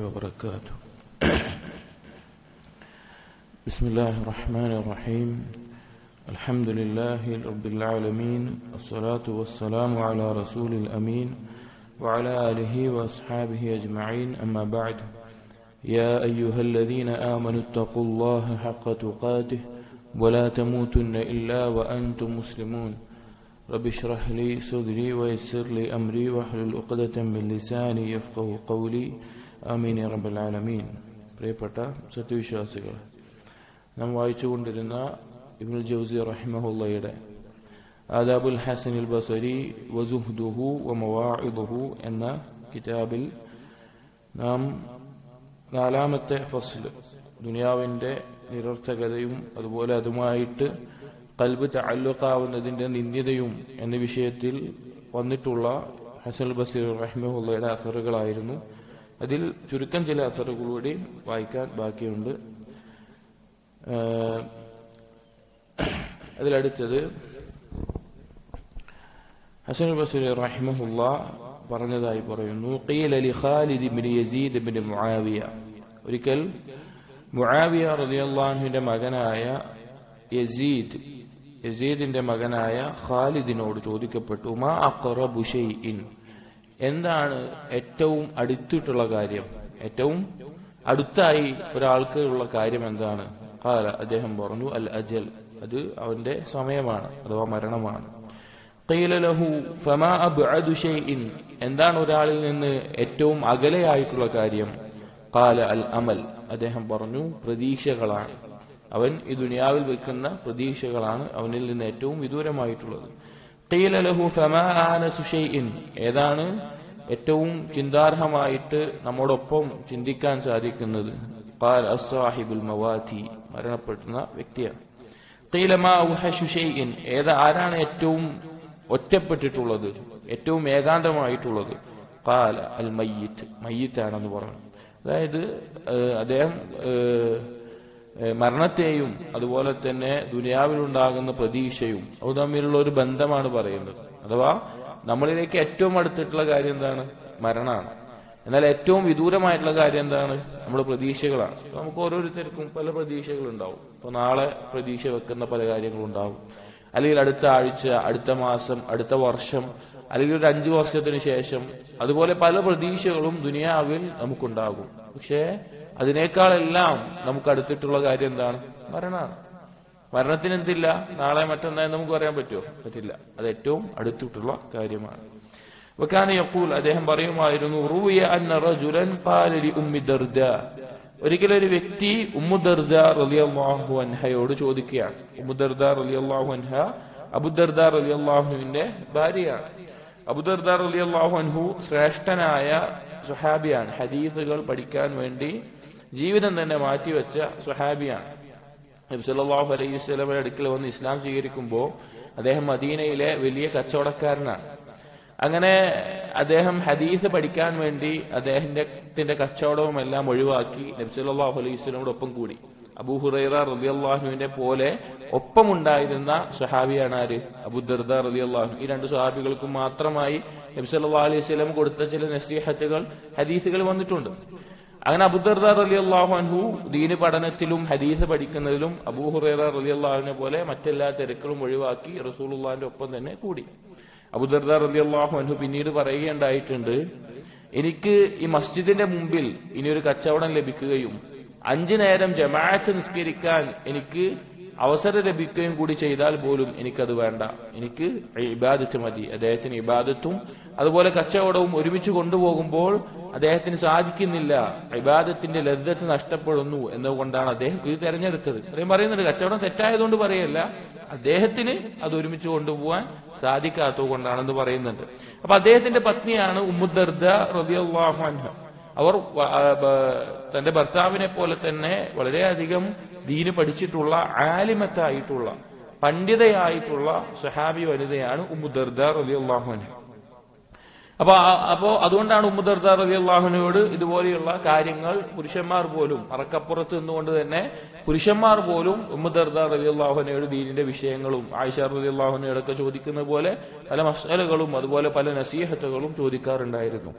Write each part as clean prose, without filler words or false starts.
وبركاته. بسم الله الرحمن الرحيم. الحمد لله رب العالمين، الصلاة والسلام على رسول الأمين وعلى آله وأصحابه أجمعين، أما بعد. يا أيها الذين آمنوا اتقوا الله حق تقاته ولا تموتن إلا وأنتم مسلمون. رب اشرح لي صدري ويسر لي أمري واحلل عقدة من لساني يفقهوا قولي. ആമീൻ യാ റബ്ബൽ ആലമീൻ. പ്രിയപ്പെട്ട സത്യവിശ്വാസികൾ, നാം വായിച്ചുകൊണ്ടിരുന്ന ഇബ്നുൽ ജൗസി റഹിമഹുള്ളയുടെ ആദാബുൽ ഹസനിൽ ബസരി വസുഹ്ദുഹു വമവാഇദുഹു എന്ന കിതാബിൽ നാം നാലാമത്തെ ഫസ്ൽ, ദുനിയാവിന്റെ നിരർത്ഥകതയും അതുപോലെ അതുമായിട്ട് ഖൽബ് തഅല്ലുഖാവുന്നതിന്റെ നിന്ദ്യതയും എന്ന വിഷയത്തിൽ വന്നിട്ടുള്ള ഹസൻ ബസരി റഹിമഹുള്ളയുടെ അസറുകളായിരുന്നു. അതിൽ ചുരുക്കം ചില അസറുകളൂടെ വായിക്കാൻ ബാക്കിയുണ്ട്. അതിലടുത്തത് ഹസൻ ബസരി റഹിമഹുള്ള പറഞ്ഞതായി പറയുന്നു, ഖീല ലി ഖാലിദ് ഇബ്നു യസീദ് ഇബ്നു മുആവിയ. ഒരിക്കൽ മുആവിയ റളിയല്ലാഹു അൻഹുവിന്റെ മകനായ യസീദിന്റെ മകനായ ഖാലിദിനോട് ചോദിക്കപ്പെട്ടു, മാ അഖറബു ഷൈഇൻ, എന്താണ് ഏറ്റവും അടുത്തിട്ടുള്ള കാര്യം, ഏറ്റവും അടുത്തായി ഒരാൾക്ക് ഉള്ള കാര്യം എന്താണ്? ഖാല, അദ്ദേഹം പറഞ്ഞു, അൽ അജൽ, അത് അവന്റെ സമയമാണ് അഥവാ മരണമാണ്. ഖീല ലഹു ഫമാ അബ്അദു ഷൈഇൻ, എന്താണ് ഒരാളിൽ നിന്ന് ഏറ്റവും അകലെയായിട്ടുള്ള കാര്യം? ഖാല അൽ അമൽ, അദ്ദേഹം പറഞ്ഞു, പ്രതീക്ഷകളാണ്. അവൻ ഈ ദുനിയാവിൽ വെക്കുന്ന പ്രതീക്ഷകളാണ് അവനിൽ നിന്ന് ഏറ്റവും വിദൂരമായിട്ടുള്ളത്. ഖീല ലഹു ഫമാ ആനസു ഷൈഇൻ, ഏതാണ് ഏറ്റവും ചിന്താർഹമായിട്ട് നമ്മോടൊപ്പം ചിന്തിക്കാൻ സാധിക്കുന്നത്? ഖാല അസ്സാഹിബുൽ മവാതി, മരണപ്പെടുന്ന വ്യക്തിയാണ്. ഖീല മാ ഔഹശു ഷൈഇൻ, ആരാണ് ഏറ്റവും ഒറ്റപ്പെട്ടിട്ടുള്ളത്, ഏറ്റവും ഏകാന്തമായിട്ടുള്ളത്? ഖാല അൽ മയ്യിത്ത്, മയ്യിത്താണെന്ന് പറഞ്ഞു. അതായത് അദ്ദേഹം മരണത്തെയും അതുപോലെ തന്നെ ദുനിയാവിലുണ്ടാകുന്ന പ്രതീക്ഷയും അത് തമ്മിലുള്ള ഒരു ബന്ധമാണ് പറയുന്നത്. അഥവാ നമ്മളിലേക്ക് ഏറ്റവും അടുത്തിട്ടുള്ള കാര്യം എന്താണ്? മരണമാണ്. എന്നാൽ ഏറ്റവും വിദൂരമായിട്ടുള്ള കാര്യം എന്താണ്? നമ്മുടെ പ്രതീക്ഷകളാണ്. നമുക്ക് ഓരോരുത്തർക്കും പല പ്രതീക്ഷകളുണ്ടാവും. ഇപ്പൊ നാളെ പ്രതീക്ഷ വെക്കുന്ന പല കാര്യങ്ങളുണ്ടാവും, അല്ലെങ്കിൽ അടുത്ത ആഴ്ച, അടുത്ത മാസം, അടുത്ത വർഷം, അല്ലെങ്കിൽ ഒരു 5 വർഷത്തിന് ശേഷം, അതുപോലെ പല പ്രതീക്ഷകളും ദുനിയാവിൽ നമുക്കുണ്ടാകും. പക്ഷേ അതിനേക്കാളെല്ലാം നമുക്ക് അടുത്തിട്ടുള്ള കാര്യം എന്താണ്? മരണമാണ്. മരണത്തിന് എന്തില്ല, നാളെ മറ്റന്നായി നമുക്ക് പറയാൻ പറ്റുമോ? പറ്റില്ല. അത് ഏറ്റവും അടുത്തിട്ടുള്ള കാര്യമാണ്. വകാന യഖൂൽ, അദ്ദേഹം പറയുമായിരുന്നു, റൂയ അന്ന റജുലൻ ഖാല ലി ഉമ്മി ദർദാ, ഒരിക്കലൊരു വ്യക്തി ഉമ്മു ദർദാ റളിയല്ലാഹു അൻഹയോട് ചോദിക്കുകയാണ്. ഉമ്മു ദർദാ റളിയല്ലാഹു അൻഹ അബൂ ദർദാ റളിയല്ലാഹുവിന്റെ ഭാര്യയാണ്. അബൂ ദർദാ റളിയല്ലാഹു അൻഹു ശ്രേഷ്ഠനായ സ്വഹാബിയാണ്. ഹദീസുകൾ പഠിക്കാൻ വേണ്ടി ജീവിതം തന്നെ മാറ്റിവെച്ച സ്വഹാബിയാണ്. നബി സല്ലല്ലാഹു അലൈഹി വസല്ലമയുടെ അടുക്കൽ വന്ന് ഇസ്ലാം സ്വീകരിക്കുമ്പോൾ അദ്ദേഹം മദീനയിലെ വലിയ കച്ചവടക്കാരനാണ്. അങ്ങനെ അദ്ദേഹം ഹദീസ് പഠിക്കാൻ വേണ്ടി അദ്ദേഹത്തിന്റെ കച്ചവടവും എല്ലാം ഒഴിവാക്കി നബി സല്ലല്ലാഹു അലൈഹി വസല്ലമയോടൊപ്പം കൂടി. അബൂ ഹുറൈറ റളിയല്ലാഹുവിനെ പോലെ ഒപ്പമുണ്ടായിരുന്ന സ്വഹാബിയാണ് ആര്? അബൂ ദർദാ റളിയല്ലാഹു. ഈ 2 സ്വഹാബികൾക്കും മാത്രമായി നബി സല്ലല്ലാഹു അലൈഹി വസല്ലം കൊടുത്ത ചില നസീഹത്തുകൾ, ഹദീസുകൾ വന്നിട്ടുണ്ട്. അങ്ങനെ അബൂ ദർദാ റളിയല്ലാഹു അൻഹു ദീന് പഠനത്തിലും ഹദീസ് പഠിക്കുന്നതിലും അബൂ ഹുറൈറ റളിയല്ലാഹുവിനെ പോലെ മറ്റെല്ലാ തിരക്കുകളും ഒഴിവാക്കി റസൂലുള്ളാഹിന്റെ ഒപ്പം തന്നെ കൂടി. അബൂ ദർദാ റളിയല്ലാഹു അൻഹു പിന്നീട് പറയുകയുണ്ടായിട്ടുണ്ട്, എനിക്ക് ഈ മസ്ജിദിന്റെ മുമ്പിൽ ഇനിയൊരു കച്ചവടം ലഭിക്കുകയും 5 നേരം ജമാഅത്ത് നിസ്കരിക്കാൻ എനിക്ക് അവസരം ലഭിക്കുകയും കൂടി ചെയ്താൽ പോലും എനിക്കത് വേണ്ട, എനിക്ക് ഇബാദത്ത് മതി. അദ്ദേഹത്തിന് ഇബാദത്തും അതുപോലെ കച്ചവടവും ഒരുമിച്ച് കൊണ്ടുപോകുമ്പോൾ അദ്ദേഹത്തിന് സാധിക്കുന്നില്ല, ഇബാദത്തിന്റെ ലദ്ദത്ത് നഷ്ടപ്പെടുന്നു എന്നുകൊണ്ടാണ് അദ്ദേഹം ഇത് തെരഞ്ഞെടുത്തത്. അദ്ദേഹം പറയുന്നുണ്ട്, കച്ചവടം തെറ്റായതുകൊണ്ട് പറയല്ല, അദ്ദേഹത്തിന് അത് ഒരുമിച്ച് കൊണ്ടുപോകാൻ സാധിക്കാത്തത് കൊണ്ടാണെന്ന് പറയുന്നുണ്ട്. അപ്പൊ അദ്ദേഹത്തിന്റെ പത്നിയാണ് ഉമ്മു ദർദാ റളിയല്ലാഹു അൻഹ. അവർ തന്റെ ഭർത്താവിനെ പോലെ തന്നെ വളരെയധികം ദീന് പഠിച്ചിട്ടുള്ള, ആലിമത്തായിട്ടുള്ള, പണ്ഡിതയായിട്ടുള്ള സ്വഹാബി വനിതയാണ് ഉമ്മു ദർദാ റളിയല്ലാഹു അൻഹ. അപ്പോ അതുകൊണ്ടാണ് ഉമ്മു ദർദാ റളിയല്ലാഹു അൻഹയോട് ഇതുപോലെയുള്ള കാര്യങ്ങൾ പുരുഷന്മാർ പോലും അറക്കപ്പുറത്ത് നിന്നുകൊണ്ട് തന്നെ പുരുഷന്മാർ പോലും ഉമ്മു ദർദാ റളിയല്ലാഹു അൻഹയോട് ദീനിന്റെ വിഷയങ്ങളും ആയിഷ റളിയല്ലാഹു അൻഹയോടൊക്കെ ചോദിക്കുന്ന പോലെ പല മസ്അലകളും അതുപോലെ പല നസീഹത്തുകളും ചോദിക്കാറുണ്ടായിരുന്നു.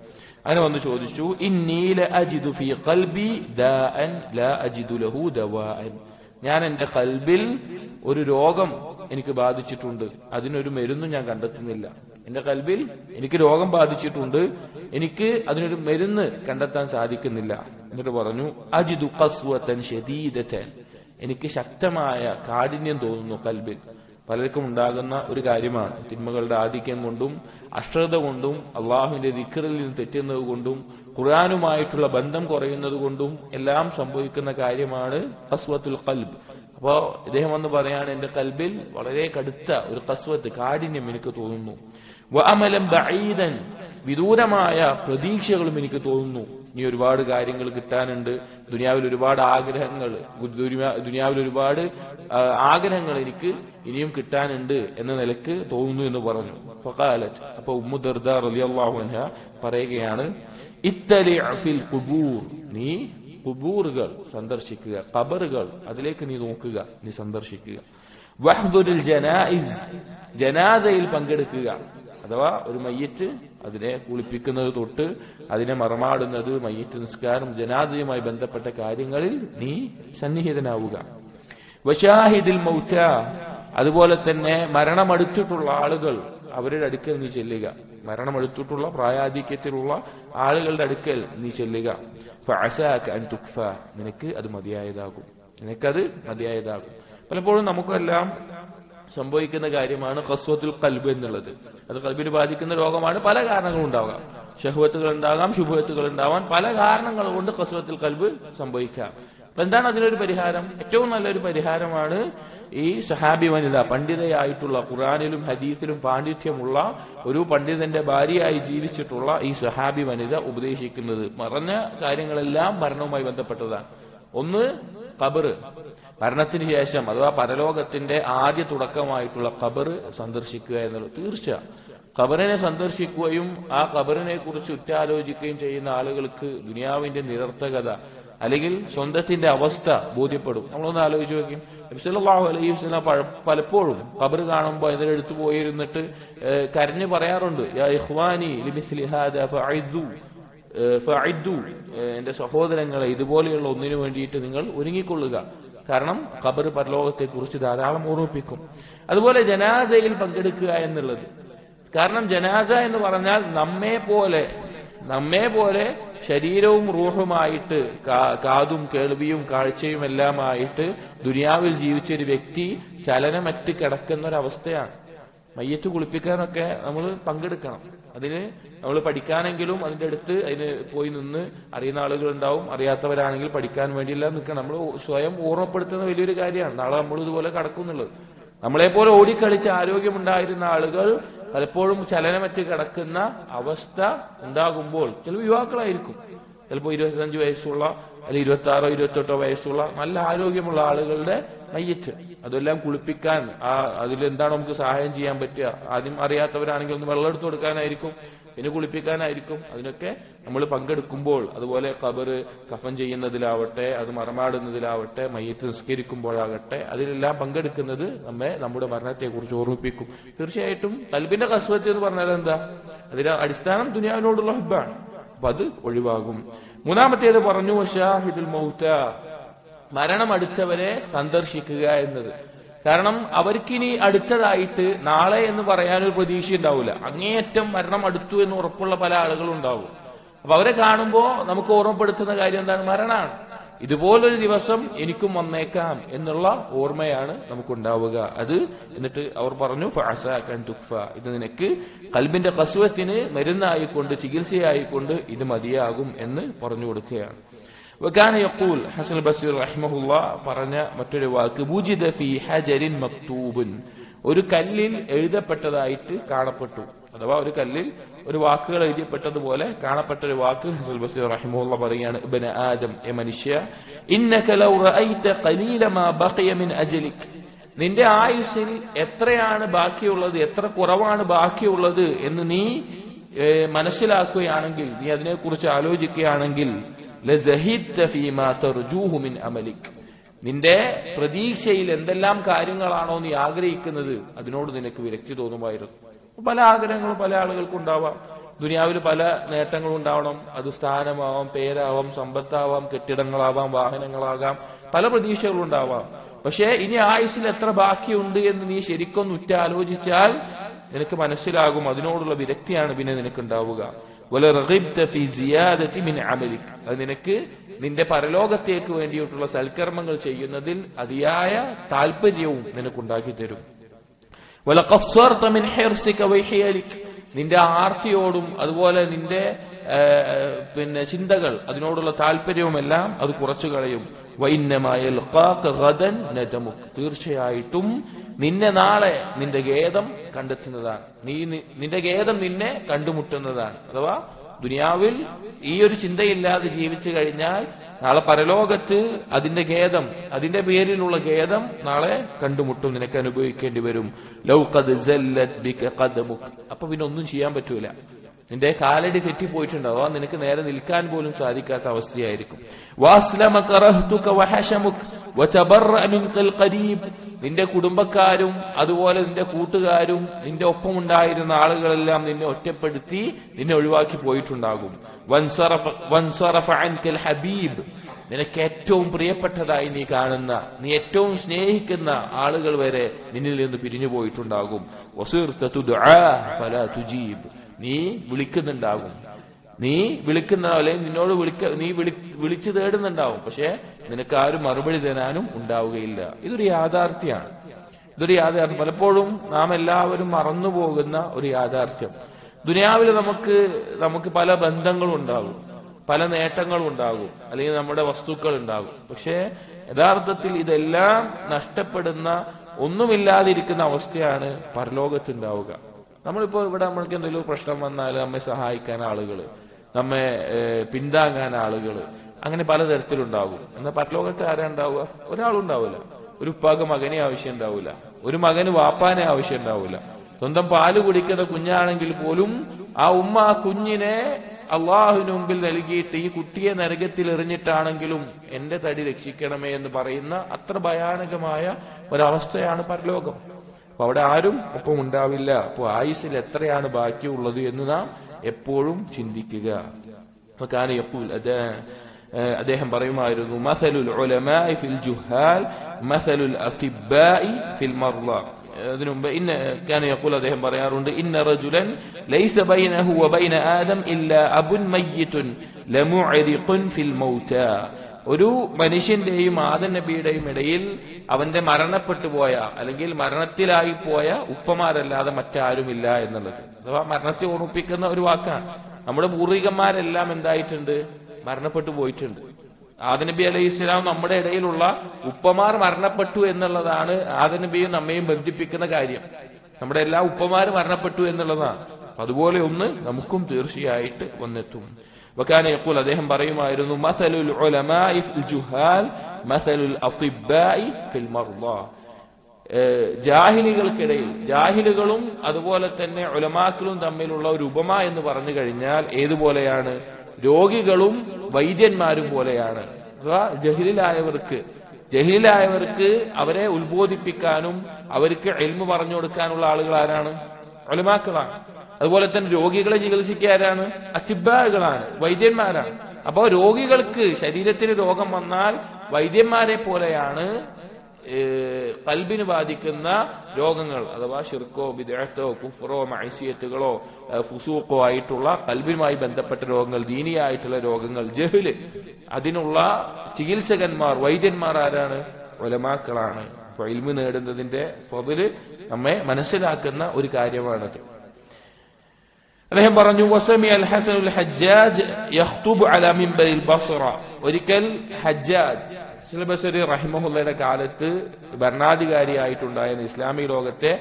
അങ്ങനെ വന്ന് ചോദിച്ചു, ഇന്നി ലഅജിദു ഫീ ഖൽബി ദാഅൻ ലാ അജിദു ലഹു ദവാഅൻ. ഞാൻ എന്റെ ഖൽബിൽ ഒരു രോഗം എനിക്ക് ബാധിച്ചിട്ടുണ്ട്, അതിനൊരു മരുന്നും ഞാൻ കണ്ടെത്തുന്നില്ല. എന്റെ ഖൽബിൽ എനിക്ക് രോഗം ബാധിച്ചിട്ടുണ്ട്, എനിക്ക് അതിനൊരു മരുന്ന് കണ്ടെത്താൻ സാധിക്കുന്നില്ല. എന്നിട്ട് പറഞ്ഞു, അജിദു ഖസ്വതൻ ശദീദതൻ. എനിക്ക് ശക്തമായ കാഠിന്യം തോന്നുന്നു ഖൽബിൽ. പലർക്കും ഉണ്ടാകുന്ന ഒരു കാര്യമാണ്. തിന്മകളുടെ ആധിക്യം കൊണ്ടും അശ്രദ്ധ കൊണ്ടും അള്ളാഹുവിന്റെ ദിക്റിൽ നിന്ന് തെറ്റുന്നത് കൊണ്ടും ഖുർആനുമായിട്ടുള്ള ബന്ധം കുറയുന്നത് കൊണ്ടും എല്ലാം സംഭവിക്കുന്ന കാര്യമാണ് ഖസ്വത്തുൽ ഖൽബ്. അപ്പോ ഇദ്ദേഹം വന്ന് പറയാണ്, എന്റെ ഖൽബിൽ വളരെ കടുത്ത ഒരു ഖസ്വത്ത്, കാഠിന്യം എനിക്ക് തോന്നുന്നു. വഅമലൻ ബഈദൻ, വിദൂരമായ പ്രതീക്ഷകളും എനിക്ക് തോന്നുന്നു. ഇനി ഒരുപാട് കാര്യങ്ങൾ കിട്ടാനുണ്ട്, ദുനിയാവിൽ ഒരുപാട് ആഗ്രഹങ്ങൾ, ദുനിയാവിൽ ഒരുപാട് ആഗ്രഹങ്ങൾ എനിക്ക് ഇനിയും കിട്ടാനുണ്ട് എന്ന നിലക്ക് തോന്നുന്നു എന്ന് പറഞ്ഞു. ഫഖാലത്ത്, അപ്പൊ ഉമ്മു ദർദാ റളിയല്ലാഹു അൻഹ പറയുകയാണ്, ഇത്തലി ഫിൽ ഖുബൂർ, നീ ഖുബൂറുകൾ സന്ദർശിക്കുക, ഖബറുകൾ അതിലേക്ക് നീ നോക്കുക, നീ സന്ദർശിക്കുക. വഹ്ദുരിൽ ജനായിസ്, ജനാസയിൽ പങ്കെടുക്കുക. അഥവാ ഒരു മയ്യത്ത് അതിനെ കുളിപ്പിക്കുന്നത് തൊട്ട് അതിനെ മറമാടുന്നത്, മയ്യത്ത് നിസ്കാരം, ജനാസയുമായി ബന്ധപ്പെട്ട കാര്യങ്ങളിൽ നീ സന്നിഹിതനാവുക. വശാഹിദിൽ മൗത, അതുപോലെ തന്നെ മരണമടുത്തിട്ടുള്ള ആളുകൾ അവരുടെ അടുക്കൽ നീ ചെല്ലുക. മരണമടുത്തിട്ടുള്ള പ്രായാധിക്യത്തിലുള്ള ആളുകളുടെ അടുക്കൽ നീ ചെല്ലുക. ഫഅസാക അൻ തുക്ഫ, നിനക്ക് അത് മതിയായതാകും, നിനക്കത് മതിയായതാകും. പലപ്പോഴും നമുക്കെല്ലാം സംഭവിക്കുന്ന കാര്യമാണ് ഖസ്വത്തുൽ ഖൽബ് എന്നുള്ളത്. അത് ഖൽബിനെ ബാധിക്കുന്ന രോഗമാണ്. പല കാരണങ്ങളും ഉണ്ടാകാം, ശഹ്വത്തുകൾ ഉണ്ടാകാം, ശുഭത്തുകൾ ഉണ്ടാവാൻ, പല കാരണങ്ങൾ കൊണ്ട് ഖസ്വത്തുൽ ഖൽബ് സംഭവിക്കാം. അപ്പൊ എന്താണ് അതിനൊരു പരിഹാരം? ഏറ്റവും നല്ലൊരു പരിഹാരമാണ് ഈ സഹാബി വനിത, പണ്ഡിതയായിട്ടുള്ള, ഖുർആനിലും ഹദീസിലും പാണ്ഡിത്യമുള്ള ഒരു പണ്ഡിതന്റെ ഭാര്യയായി ജീവിച്ചിട്ടുള്ള ഈ സഹാബി വനിത ഉപദേശിക്കുന്നത്. മറഞ്ഞ കാര്യങ്ങളെല്ലാം മരണവുമായി ബന്ധപ്പെട്ടതാണ്. ഒന്ന് ഖബർ, മരണത്തിന് ശേഷം അഥവാ പരലോകത്തിന്റെ ആദ്യ തുടക്കമായിട്ടുള്ള ഖബർ സന്ദർശിക്കുക എന്നുള്ളത്. തീർച്ച ഖബറിനെ സന്ദർശിക്കുകയും ആ ഖബറിനെ കുറിച്ച് ഉറ്റാലോചിക്കുകയും ചെയ്യുന്ന ആളുകൾക്ക് ദുനിയാവിന്റെ നിരർത്ഥകത അല്ലെങ്കിൽ സ്വന്തത്തിന്റെ അവസ്ഥ ബോധ്യപ്പെടും. നമ്മളൊന്ന് ആലോചിച്ച് നോക്കും. നബി സല്ലല്ലാഹു അലൈഹി വസല്ലം പലപ്പോഴും ഖബർ കാണുമ്പോൾ അതിനടുത്ത് പോയിരുന്നിട്ട് കരഞ്ഞു പറയാറുണ്ട്, യാ ഇഖ്വാനി ലിമിസ്ലി ഹാദാ ഫഅഇദ്ദു, എന്റെ സഹോദരങ്ങളെ ഇതുപോലെയുള്ള ഒന്നിനു വേണ്ടിയിട്ട് നിങ്ങൾ ഒരുങ്ങിക്കൊള്ളുക. കാരണം ഖബർ പരലോകത്തെ കുറിച്ച് ധാരാളം ഓർമ്മിപ്പിക്കും. അതുപോലെ ജനാസയിൽ പങ്കെടുക്കുക എന്നുള്ളത്. കാരണം ജനാസ എന്ന് പറഞ്ഞാൽ നമ്മെ പോലെ ശരീരവും റൂഹുമായിട്ട്, കാതും കേൾവിയും കാഴ്ചയും എല്ലാമായിട്ട് ദുനിയാവിൽ ജീവിച്ചൊരു വ്യക്തി ചലനമറ്റ് കിടക്കുന്ന ഒരവസ്ഥയാണ്. മയ്യത്ത് കുളിപ്പിക്കാനൊക്കെ നമ്മൾ പങ്കെടുക്കണം. അതിന് നമ്മൾ പഠിക്കാനെങ്കിലും അതിന്റെ അടുത്ത് അതിന് പോയി നിന്ന് അറിയുന്ന ആളുകൾ ഉണ്ടാവും, അറിയാത്തവരാണെങ്കിൽ പഠിക്കാൻ വേണ്ടിയെല്ലാം നിൽക്കണം. നമ്മൾ സ്വയം ഓർമ്മപ്പെടുത്തുന്ന വലിയൊരു കാര്യമാണ്. നാളെ നമ്മൾ ഇതുപോലെ കടക്കുന്നുള്ളത്. നമ്മളെപ്പോലെ ഓടിക്കളിച്ച് ആരോഗ്യമുണ്ടായിരുന്ന ആളുകൾ പലപ്പോഴും ചലനമറ്റ് കിടക്കുന്ന അവസ്ഥ ഉണ്ടാകുമ്പോൾ, ചിലപ്പോൾ യുവാക്കളായിരിക്കും, ചിലപ്പോൾ 25 വയസ്സുള്ള അല്ലെങ്കിൽ 26 28 വയസ്സുള്ള നല്ല ആരോഗ്യമുള്ള ആളുകളുടെ മയ്യത്ത്, അതെല്ലാം കുളിപ്പിക്കാൻ അതിലെന്താണ് നമുക്ക് സഹായം ചെയ്യാൻ പറ്റുക? ആദ്യം അറിയാത്തവരാണെങ്കിൽ ഒന്ന് വെള്ളം എടുത്തു കൊടുക്കാനായിരിക്കും, പിന്നെ കുളിപ്പിക്കാനായിരിക്കും. അതിനൊക്കെ നമ്മൾ പങ്കെടുക്കുമ്പോൾ, അതുപോലെ ഖബർ കഫൻ ചെയ്യുന്നതിലാവട്ടെ, അത് മറമാടുന്നതിലാവട്ടെ, മയ്യത്ത് നിസ്കരിക്കുമ്പോഴാകട്ടെ, അതിലെല്ലാം പങ്കെടുക്കുന്നത് നമ്മെ നമ്മുടെ മരണത്തെ കുറിച്ച് ഓർമ്മിപ്പിക്കും. തീർച്ചയായിട്ടും ഖൽബിന്റെ ഖസ്വത്ത് എന്ന് പറഞ്ഞാൽ എന്താ? അതിന്റെ അടിസ്ഥാനം ദുനിയാവിനോടുള്ള ഹബ്ബാണ്. അപ്പൊ അത് ഒഴിവാകും. മൂന്നാമത്തേത് പറഞ്ഞു വശാഹിദുൽ മൗത, മരണം അടുത്തവരെ സന്ദർശിക്കുക എന്നത്. കാരണം അവർക്കിനി അടുത്തതായിട്ട് നാളെ എന്ന് പറയാനൊരു പ്രതീക്ഷ ഉണ്ടാവില്ല. അങ്ങേയറ്റം മരണം അടുത്തു എന്ന് ഉറപ്പുള്ള പല ആളുകളും ഉണ്ടാവും. അപ്പൊ അവരെ കാണുമ്പോൾ നമുക്ക് ഓർമ്മപ്പെടുത്തുന്ന കാര്യം എന്താണ്? മരണമാണ്. ഇതുപോലൊരു ദിവസം എനിക്കും വന്നേക്കാം എന്നുള്ള ഓർമ്മയാണ് നമുക്കുണ്ടാവുക. അത് എന്നിട്ട് അവർ പറഞ്ഞു ഫഅസാക അൻ തുക്ഫ, ഇത് നിനക്ക് ഖൽബിന്റെ ഖസ്വത്തിന് മരുന്നായിക്കൊണ്ട്, ചികിത്സയായിക്കൊണ്ട് ഇത് മതിയാകും എന്ന് പറഞ്ഞു കൊടുക്കുകയാണ്. വകാന യഖൂൽ, ഹസൻ ബസ്രി റഹിമഹുല്ലാ പറഞ്ഞ മറ്റൊരു വാക്ക്, ബുജിദ ഫീ ഹജരിൻ മക്തൂബൻ, ഒരു കല്ലിൽ എഴുതപ്പെട്ടതായിട്ട് കാണപ്പെട്ടു. അഥവാ ഒരു കല്ലിൽ ഒരു വാക്കുകൾ എഴുതിയപ്പെട്ടതുപോലെ കാണപ്പെട്ട ഒരു വാക്ക് ഹസൻ ബസ്രി റഹിമഹുല്ലാ പറയുകയാണ്, ഇബ്ന ആദം, എ മനുഷ്യ, ഇന്നക ലൗ റഅയ്ത ഖലീല മാ ബഖിയ മിൻ അജ്ലിക്, നിന്റെ ആയുസ്സിൽ എത്രയാണ് ബാക്കിയുള്ളത്, എത്ര കുറവാണ് ബാക്കിയുള്ളത് എന്ന് നീ മനസ്സിലാക്കുകയാണെങ്കിൽ, നീ അതിനെക്കുറിച്ച് ആലോചിക്കുകയാണെങ്കിൽ ലസഹിദ്ത ഫീമാ തർജൂഹു മിൻ അമലിക്, നിന്റെ പ്രതീക്ഷയിൽ എന്തെല്ലാം കാര്യങ്ങളാണോ നീ ആഗ്രഹിക്കുന്നത് അതിനോട് നിനക്ക് വിരക്തി തോന്നുമായിരുന്നു. പല ആഗ്രഹങ്ങളും പല ആളുകൾക്കും ഉണ്ടാവാം. ദുനിയാവിൽ പല നേട്ടങ്ങളും ഉണ്ടാവണം. അത് സ്ഥാനമാവാം, പേരാവാം, സമ്പത്താവാം, കെട്ടിടങ്ങളാവാം, വാഹനങ്ങളാകാം, പല പ്രതീക്ഷകളും ഉണ്ടാവാം. പക്ഷെ ഇനി ആയുസ്സിൽ എത്ര ബാക്കിയുണ്ട് എന്ന് നീ ശരിക്കൊന്ന് ഉറ്റാലോചിച്ചാൽ നിനക്ക് മനസ്സിലാകും അതിനോടുള്ള വിരക്തിയാണ് പിന്നെ നിനക്ക് ഉണ്ടാവുക. അത് നിനക്ക് നിന്റെ പരലോകത്തേക്ക് വേണ്ടിയിട്ടുള്ള സൽക്കർമ്മങ്ങൾ ചെയ്യുന്നതിൽ അതിയായ താല്പര്യവും നിനക്കുണ്ടാക്കി തരും. നിന്റെ ആർത്തിയോടും അതുപോലെ നിന്റെ ചിന്തകൾ, അതിനോടുള്ള താല്പര്യവുമെല്ലാം അത് കുറച്ചു കളയും. തീർച്ചയായിട്ടും നിന്നെ നാളെ നിന്റെ ഖേദം കണ്ടെത്തുന്നതാണ്. നിന്റെ ഖേദം നിന്നെ കണ്ടുമുട്ടുന്നതാണ്. അഥവാ ദുനിയാവിൽ ഈ ഒരു ചിന്തയില്ലാതെ ജീവിച്ചു കഴിഞ്ഞാൽ നാളെ പരലോകത്ത് അതിന്റെ ഖേദം, അതിന്റെ പേരിലുള്ള ഖേദം നാളെ കണ്ടുമുട്ടും, നിനക്ക് അനുഭവിക്കേണ്ടി വരും. അപ്പൊ പിന്നെ ഒന്നും ചെയ്യാൻ പറ്റൂല. നിന്റെ കാലടി തെറ്റിപ്പോയിട്ടുണ്ട്, അഥവാ നിനക്ക് നേരെ നിൽക്കാൻ പോലും സാധിക്കാത്ത അവസ്ഥയായിരിക്കും. നിന്റെ കുടുംബക്കാരും അതുപോലെ നിന്റെ കൂട്ടുകാരും നിന്റെ ഒപ്പമുണ്ടായിരുന്ന ആളുകളെല്ലാം നിന്നെ ഒറ്റപ്പെടുത്തി നിന്നെ ഒഴിവാക്കി പോയിട്ടുണ്ടാകും. ഹബീബ്, നിനക്ക് ഏറ്റവും പ്രിയപ്പെട്ടതായി നീ കാണുന്ന, നീ ഏറ്റവും സ്നേഹിക്കുന്ന ആളുകൾ വരെ നിന്നിൽ നിന്ന് പിരിഞ്ഞു പോയിട്ടുണ്ടാകും. നീ വിളിക്കുന്നുണ്ടാകും, നീ വിളിക്കുന്ന പോലെ നിന്നോട് നീ വിളിച്ചു തേടുന്നുണ്ടാവും. പക്ഷെ നിനക്ക് ആരും മറുപടി തരാനും ഉണ്ടാവുകയില്ല. ഇതൊരു യാഥാർത്ഥ്യമാണ്. പലപ്പോഴും നാം എല്ലാവരും മറന്നുപോകുന്ന ഒരു യാഥാർത്ഥ്യം. ദുനിയാവിൽ നമുക്ക് പല ബന്ധങ്ങളും ഉണ്ടാകും, പല നേട്ടങ്ങളും ഉണ്ടാകും, അല്ലെങ്കിൽ നമ്മുടെ വസ്തുക്കൾ ഉണ്ടാകും. പക്ഷെ യഥാർത്ഥത്തിൽ ഇതെല്ലാം നഷ്ടപ്പെടുന്ന, ഒന്നുമില്ലാതിരിക്കുന്ന അവസ്ഥയാണ് പരലോകത്തുണ്ടാവുക. നമ്മളിപ്പോ ഇവിടെ നമ്മൾക്ക് എന്തെങ്കിലും പ്രശ്നം വന്നാൽ നമ്മെ സഹായിക്കാൻ ആളുകൾ, നമ്മെ പിന്താങ്ങാൻ ആളുകൾ, അങ്ങനെ പലതരത്തിലുണ്ടാകും. എന്നാൽ പരലോകത്ത് ആരാ ഉണ്ടാവുക? ഒരാളുണ്ടാവില്ല. ഒരു ഉപ്പാക്ക് മകനെ ആവശ്യം ഉണ്ടാവില്ല, ഒരു മകന് വാപ്പാനെ ആവശ്യം ഉണ്ടാവില്ല. സ്വന്തം പാല് കുടിക്കുന്ന കുഞ്ഞാണെങ്കിൽ പോലും ആ ഉമ്മ ആ കുഞ്ഞിനെ അള്ളാഹുവിന് മുമ്പിൽ നൽകിയിട്ട് ഈ കുട്ടിയെ നരകത്തിൽ എറിഞ്ഞിട്ടാണെങ്കിലും എന്റെ തടി രക്ഷിക്കണമേ എന്ന് പറയുന്ന അത്ര ഭയാനകമായ ഒരവസ്ഥയാണ് പരലോകം. അപ്പൊ അവിടെ ആരും ഒപ്പം ഉണ്ടാവില്ല. അപ്പൊ ആയുസ്സിൽ എത്രയാണ് ബാക്കിയുള്ളത് എന്ന് നാം എപ്പോഴും ചിന്തിക്കുക. അദ്ദേഹം പറയുമായിരുന്നു, മസലുൽ ഉലമാഇ ഫിൽ ജുഹാൽ മസലുൽ അത്തിബ്ബാഇ ഫിൽ മർള. അതിനു മുമ്പ് കാന യഖൂൽ, അദ്ദേഹം പറയാറുണ്ട്, ഇന്ന റജുലൻ ലൈസ ബൈനഹു വബൈന ആദം ഇല്ലാ അബുൻ മയ്യിതുൻ ലമുഅരിഖുൻ ഫിൽ മൗതാ. ഒരു മനുഷ്യന്റെയും ആദം നബിയുടെയും ഇടയിൽ അവന്റെ മരണപ്പെട്ടു പോയ അല്ലെങ്കിൽ മരണത്തിലായി പോയ ഉപ്പമാരല്ലാതെ മറ്റാരുമില്ല എന്നുള്ളത്. അഥവാ മരണത്തെ ഓർമ്മിപ്പിക്കുന്ന ഒരു വാക്കാണ്. നമ്മുടെ പൂർവികന്മാരെല്ലാം എന്തായിട്ടുണ്ട്? മരണപ്പെട്ടു പോയിട്ടുണ്ട്. ആദം നബി അലൈഹി ഇസ്ലാം നമ്മുടെ ഇടയിലുള്ള ഉപ്പമാർ മരണപ്പെട്ടു എന്നുള്ളതാണ് ആദം നബിയും നമ്മയും ബന്ധിപ്പിക്കുന്ന കാര്യം. നമ്മുടെ എല്ലാ ഉപ്പമാരും മരണപ്പെട്ടു എന്നുള്ളതാണ്. അതുപോലെ ഒന്ന് നമുക്കും തീർച്ചയായിട്ട് വന്നെത്തും. വകാന യഖൂൽ, അദ്ദേഹം പറയുമായിരുന്നു, മസലുൽ ഉലമാഇ ഫിൽ ജുഹാൽ മസലുൽ അത്തിബ്ബാഇ ഫിൽ മർളാ. ജാഹിലികൾക്കിടയിൽ, ജാഹിലുകളും അതുപോലെ തന്നെ ഉലമാക്കളും തമ്മിലുള്ള ഒരു ഉപമ എന്ന് പറഞ്ഞു കഴിഞ്ഞാൽ ഏതുപോലെയാണ്? രോഗികളും വൈദ്യന്മാരും പോലെയാണ്. അഥവാ ജഹിലായവർക്ക് അവരെ ഉത്ബോധിപ്പിക്കാനും അവർക്ക് ഇൽമു പറഞ്ഞു കൊടുക്കാനുള്ള ആളുകൾ ആരാണ്? ഉലമാക്കളാണ്. അതുപോലെ തന്നെ രോഗികളെ ചികിത്സിക്കാരാണ്? അത്തിബ്ബാകളാണ്, വൈദ്യന്മാരാണ്. അപ്പോ രോഗികൾക്ക് ശരീരത്തിന് രോഗം വന്നാൽ വൈദ്യന്മാരെ പോലെയാണ് കൽബിന് ബാധിക്കുന്ന രോഗങ്ങൾ, അഥവാ ഷിർക്കോ ബിദ്അത്തോ കുഫ്റോ മഅസിയത്തുകളോ ഫുസൂഖോ ആയിട്ടുള്ള കൽബിനുമായി ബന്ധപ്പെട്ട രോഗങ്ങൾ, ദീനിയായിട്ടുള്ള രോഗങ്ങൾ, ജഹ്ല്, അതിനുള്ള ചികിത്സകന്മാർ, വൈദ്യന്മാർ ആരാണ്? ഉലമാക്കളാണ്. അപ്പൊ ഇൽമു നേടുന്നതിന്റെ ഫദ്ല് നമ്മെ മനസ്സിലാക്കുന്ന ഒരു കാര്യമാണത്. അദ്ദേഹം പറഞ്ഞു, വസമിഅ അൽ ഹസനുൽ ഹജ്ജാജ് യഖ്തുബു അലാ മിൻബറിൽ ബസ്റ. ഒരിക്കൽ ഹജ്ജാജ് ബസരി റഹിമഹുള്ളയുടെ കാലത്ത് ഭരണാധികാരിയായിട്ടുണ്ടായിരുന്ന, ഇസ്ലാമിക ലോകത്തെ